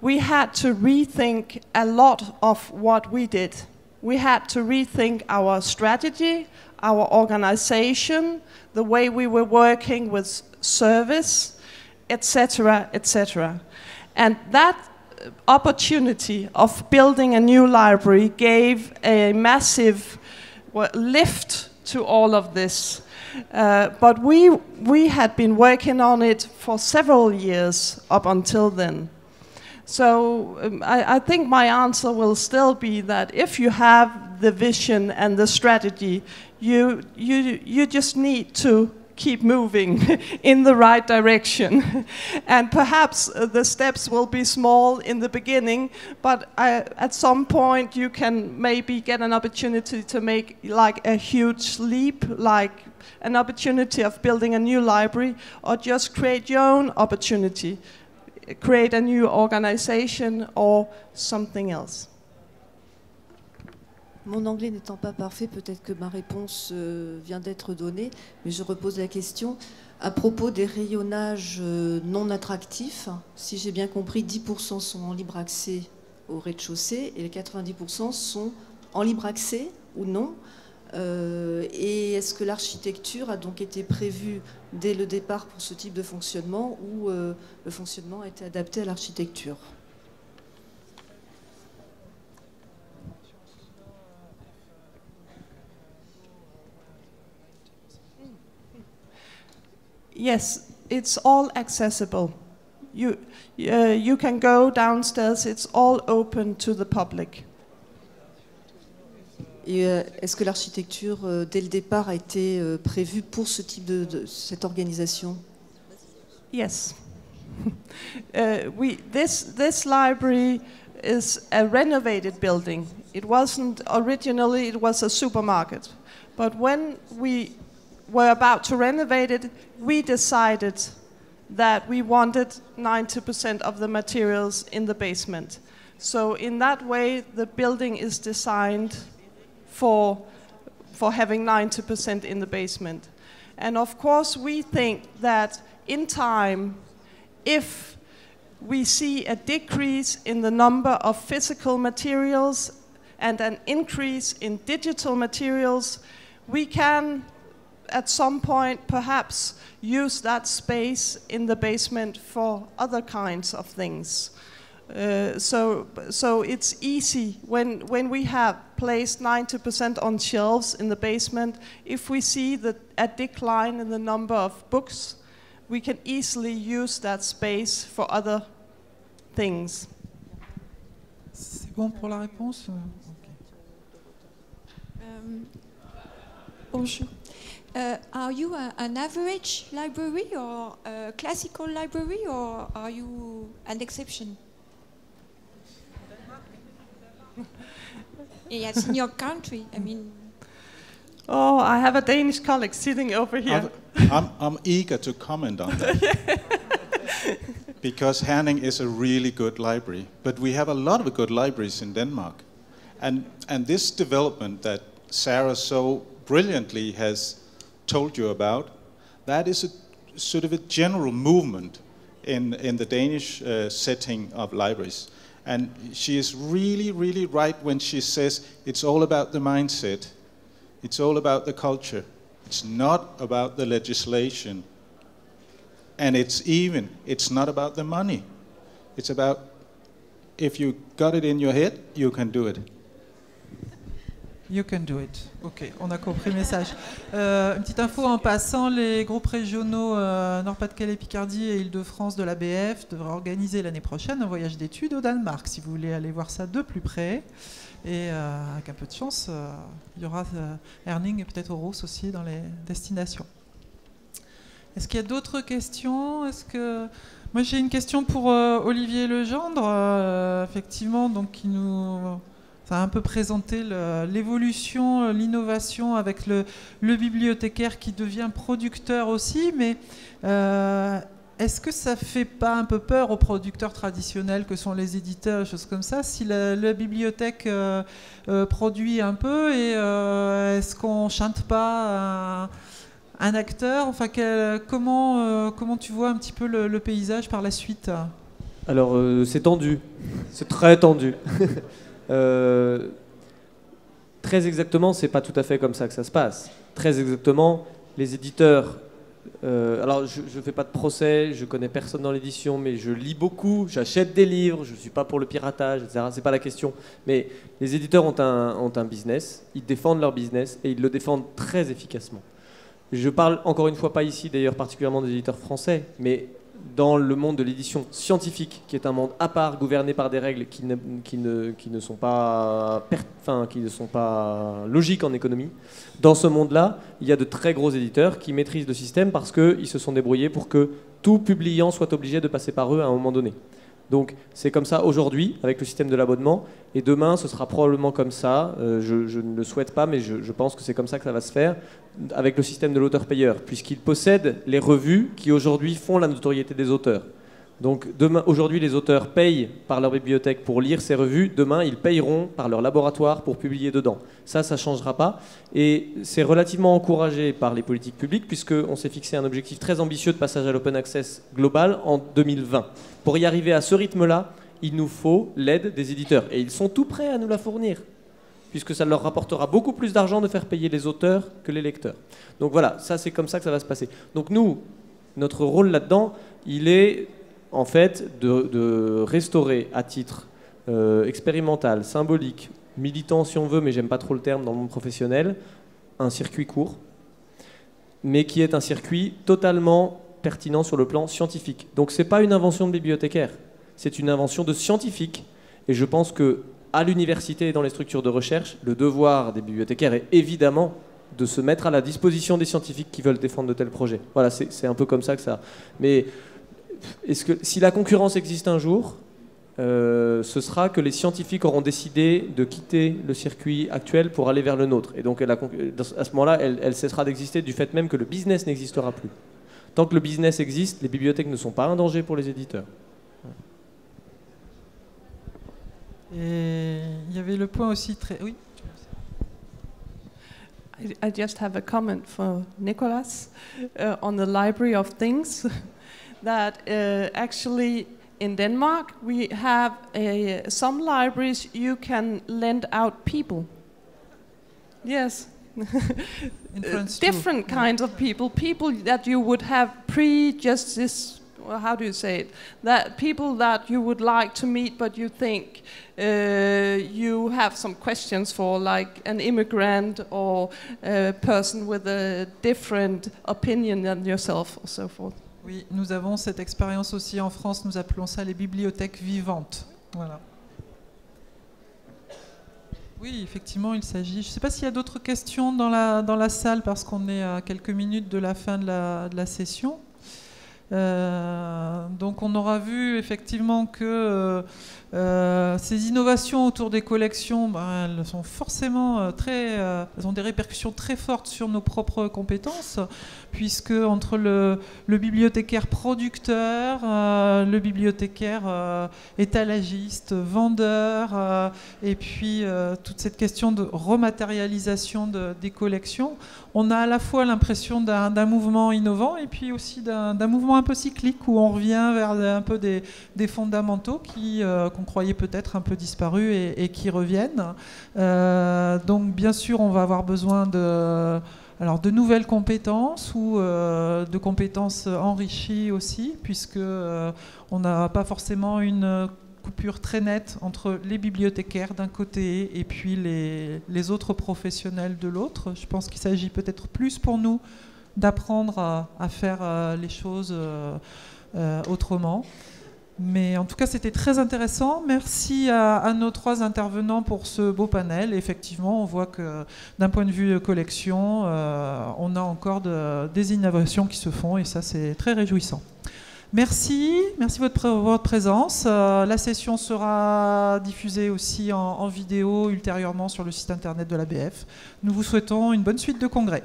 we had to rethink a lot of what we did. We had to rethink our strategy, our organization, the way we were working with service, etc., etc. And that opportunity of building a new library gave a massive lift to all of this. But we had been working on it for several years up until then. So I think my answer will still be that if you have the vision and the strategy, you just need to keep moving in the right direction. And perhaps the steps will be small in the beginning, but at some point you can maybe get an opportunity to make like a huge leap, like an opportunity of building a new library, or just create your own opportunity, create a new organization or something else. Mon anglais n'étant pas parfait, peut-être que ma réponse vient d'être donnée, mais je repose la question. À propos des rayonnages non attractifs, si j'ai bien compris, 10% sont en libre accès au rez-de-chaussée et les 90% sont en libre accès ou non. Et est-ce que l'architecture a donc été prévue dès le départ pour ce type de fonctionnement, ou le fonctionnement a été adapté à l'architecture ? Yes, it's all accessible. You can go downstairs, it's all open to the public. Et est-ce que l'architecture, dès le départ, a été prévue pour ce type de cette organisation? Yes. This library is a renovated building. It wasn't originally, it was a supermarket. But when we were about to renovate it, we decided that we wanted 90% of the materials in the basement. So in that way, the building is designed for having 90% in the basement. And of course, we think that in time, if we see a decrease in the number of physical materials and an increase in digital materials, we can at some point perhaps use that space in the basement for other kinds of things. So it's easy when we have placed 90% on shelves in the basement. If we see a decline in the number of books, we can easily use that space for other things. C'est bon pour la réponse? Bonjour. Are you an average library or a classical library, or are you an exception? Yes, in your country, I mean. Oh, I have a Danish colleague sitting over here. I'm eager to comment on that. Because Herning is a really good library. But we have a lot of good libraries in Denmark. And this development that Sarah so brilliantly has told you about, that is a sort of a general movement in the Danish setting of libraries. And she is really, really right when she says it's all about the mindset. It's all about the culture. It's not about the legislation. And it's not about the money. It's about, if you got it in your head, you can do it. You can do it. Ok, on a compris le message. Une petite info en passant, les groupes régionaux Nord-Pas-de-Calais, Picardie et Île-de-France de l'ABF devraient organiser l'année prochaine un voyage d'études au Danemark, si vous voulez aller voir ça de plus près. Et avec un peu de chance, il y aura Herning et peut-être Aarhus aussi dans les destinations. Est-ce qu'il y a d'autres questions? Moi j'ai une question pour Olivier Legendre, effectivement, donc qui nous... Ça a un peu présenté l'évolution, l'innovation avec le bibliothécaire qui devient producteur aussi, mais est-ce que ça ne fait pas un peu peur aux producteurs traditionnels que sont les éditeurs, choses comme ça, si la bibliothèque produit un peu, et est-ce qu'on ne chante pas un acteur? Enfin, comment tu vois un petit peu le paysage par la suite? Alors, c'est tendu, c'est très tendu. Très exactement, c'est pas tout à fait comme ça que ça se passe. Très exactement, les éditeurs... alors, je ne fais pas de procès, je connais personne dans l'édition, mais je lis beaucoup, j'achète des livres, je ne suis pas pour le piratage, etc. C'est pas la question. Mais les éditeurs ont un business, ils défendent leur business et ils le défendent très efficacement. Je parle encore une fois pas ici, d'ailleurs particulièrement des éditeurs français, mais dans le monde de l'édition scientifique, qui est un monde à part, gouverné par des règles qui ne sont pas logiques en économie. Dans ce monde-là, il y a de très gros éditeurs qui maîtrisent le système parce qu'ils se sont débrouillés pour que tout publiant soit obligé de passer par eux à un moment donné. Donc c'est comme ça aujourd'hui avec le système de l'abonnement, et demain ce sera probablement comme ça, je ne le souhaite pas, mais je pense que c'est comme ça que ça va se faire avec le système de l'auteur-payeur, puisqu'il possède les revues qui aujourd'hui font la notoriété des auteurs. Donc aujourd'hui les auteurs payent par leur bibliothèque pour lire ces revues, demain ils payeront par leur laboratoire pour publier dedans. Ça ne changera pas, et c'est relativement encouragé par les politiques publiques, puisqu'on s'est fixé un objectif très ambitieux de passage à l'open access global en 2020. Pour y arriver à ce rythme-là, il nous faut l'aide des éditeurs, et ils sont tout prêts à nous la fournir, puisque ça leur rapportera beaucoup plus d'argent de faire payer les auteurs que les lecteurs. Donc voilà, ça c'est comme ça que ça va se passer. Donc nous, notre rôle là-dedans, il est en fait de restaurer à titre expérimental, symbolique, militant si on veut, mais j'aime pas trop le terme dans le monde professionnel, un circuit court, mais qui est un circuit totalement pertinent sur le plan scientifique. Donc c'est pas une invention de bibliothécaire, c'est une invention de scientifique, et je pense que à l'université et dans les structures de recherche, le devoir des bibliothécaires est évidemment de se mettre à la disposition des scientifiques qui veulent défendre de tels projets. Voilà, c'est un peu comme ça que ça... Mais si la concurrence existe un jour, ce sera que les scientifiques auront décidé de quitter le circuit actuel pour aller vers le nôtre. Et donc à ce moment-là, elle cessera d'exister du fait même que le business n'existera plus. Tant que le business existe, les bibliothèques ne sont pas un danger pour les éditeurs. Et il y avait le point aussi très... Oui. I just have a comment for Nicholas on the Library of Things. That actually in Denmark we have some libraries you can lend out people. Yes. Different kinds of people that you would have pre-justice, well, how do you say it? That people that you would like to meet, but you think you have some questions for, like an immigrant or a person with a different opinion than yourself, or so forth. Oui, nous avons cette expérience aussi en France, nous appelons ça les bibliothèques vivantes. Voilà. Oui, effectivement, il s'agit. Je ne sais pas s'il y a d'autres questions dans la salle, parce qu'on est à quelques minutes de la fin de la session. Donc on aura vu effectivement que ces innovations autour des collections, elles sont forcément elles ont des répercussions très fortes sur nos propres compétences, puisque entre le bibliothécaire producteur, le bibliothécaire étalagiste, vendeur, et puis toute cette question de rematérialisation des collections, on a à la fois l'impression d'un mouvement innovant et puis aussi d'un mouvement un peu cyclique, où on revient vers un peu des fondamentaux qu'on croyait peut-être un peu disparus et qui reviennent. Donc bien sûr, on va avoir besoin de nouvelles compétences ou de compétences enrichies aussi, puisque on n'a pas forcément une coupure très nette entre les bibliothécaires d'un côté et puis les autres professionnels de l'autre. Je pense qu'il s'agit peut-être plus pour nous d'apprendre à faire les choses autrement. Mais en tout cas, c'était très intéressant. Merci à nos 3 intervenants pour ce beau panel. Et effectivement, on voit que d'un point de vue collection, on a encore des innovations qui se font, et ça, c'est très réjouissant. Merci de votre présence. La session sera diffusée aussi en vidéo ultérieurement sur le site internet de l'ABF. Nous vous souhaitons une bonne suite de congrès.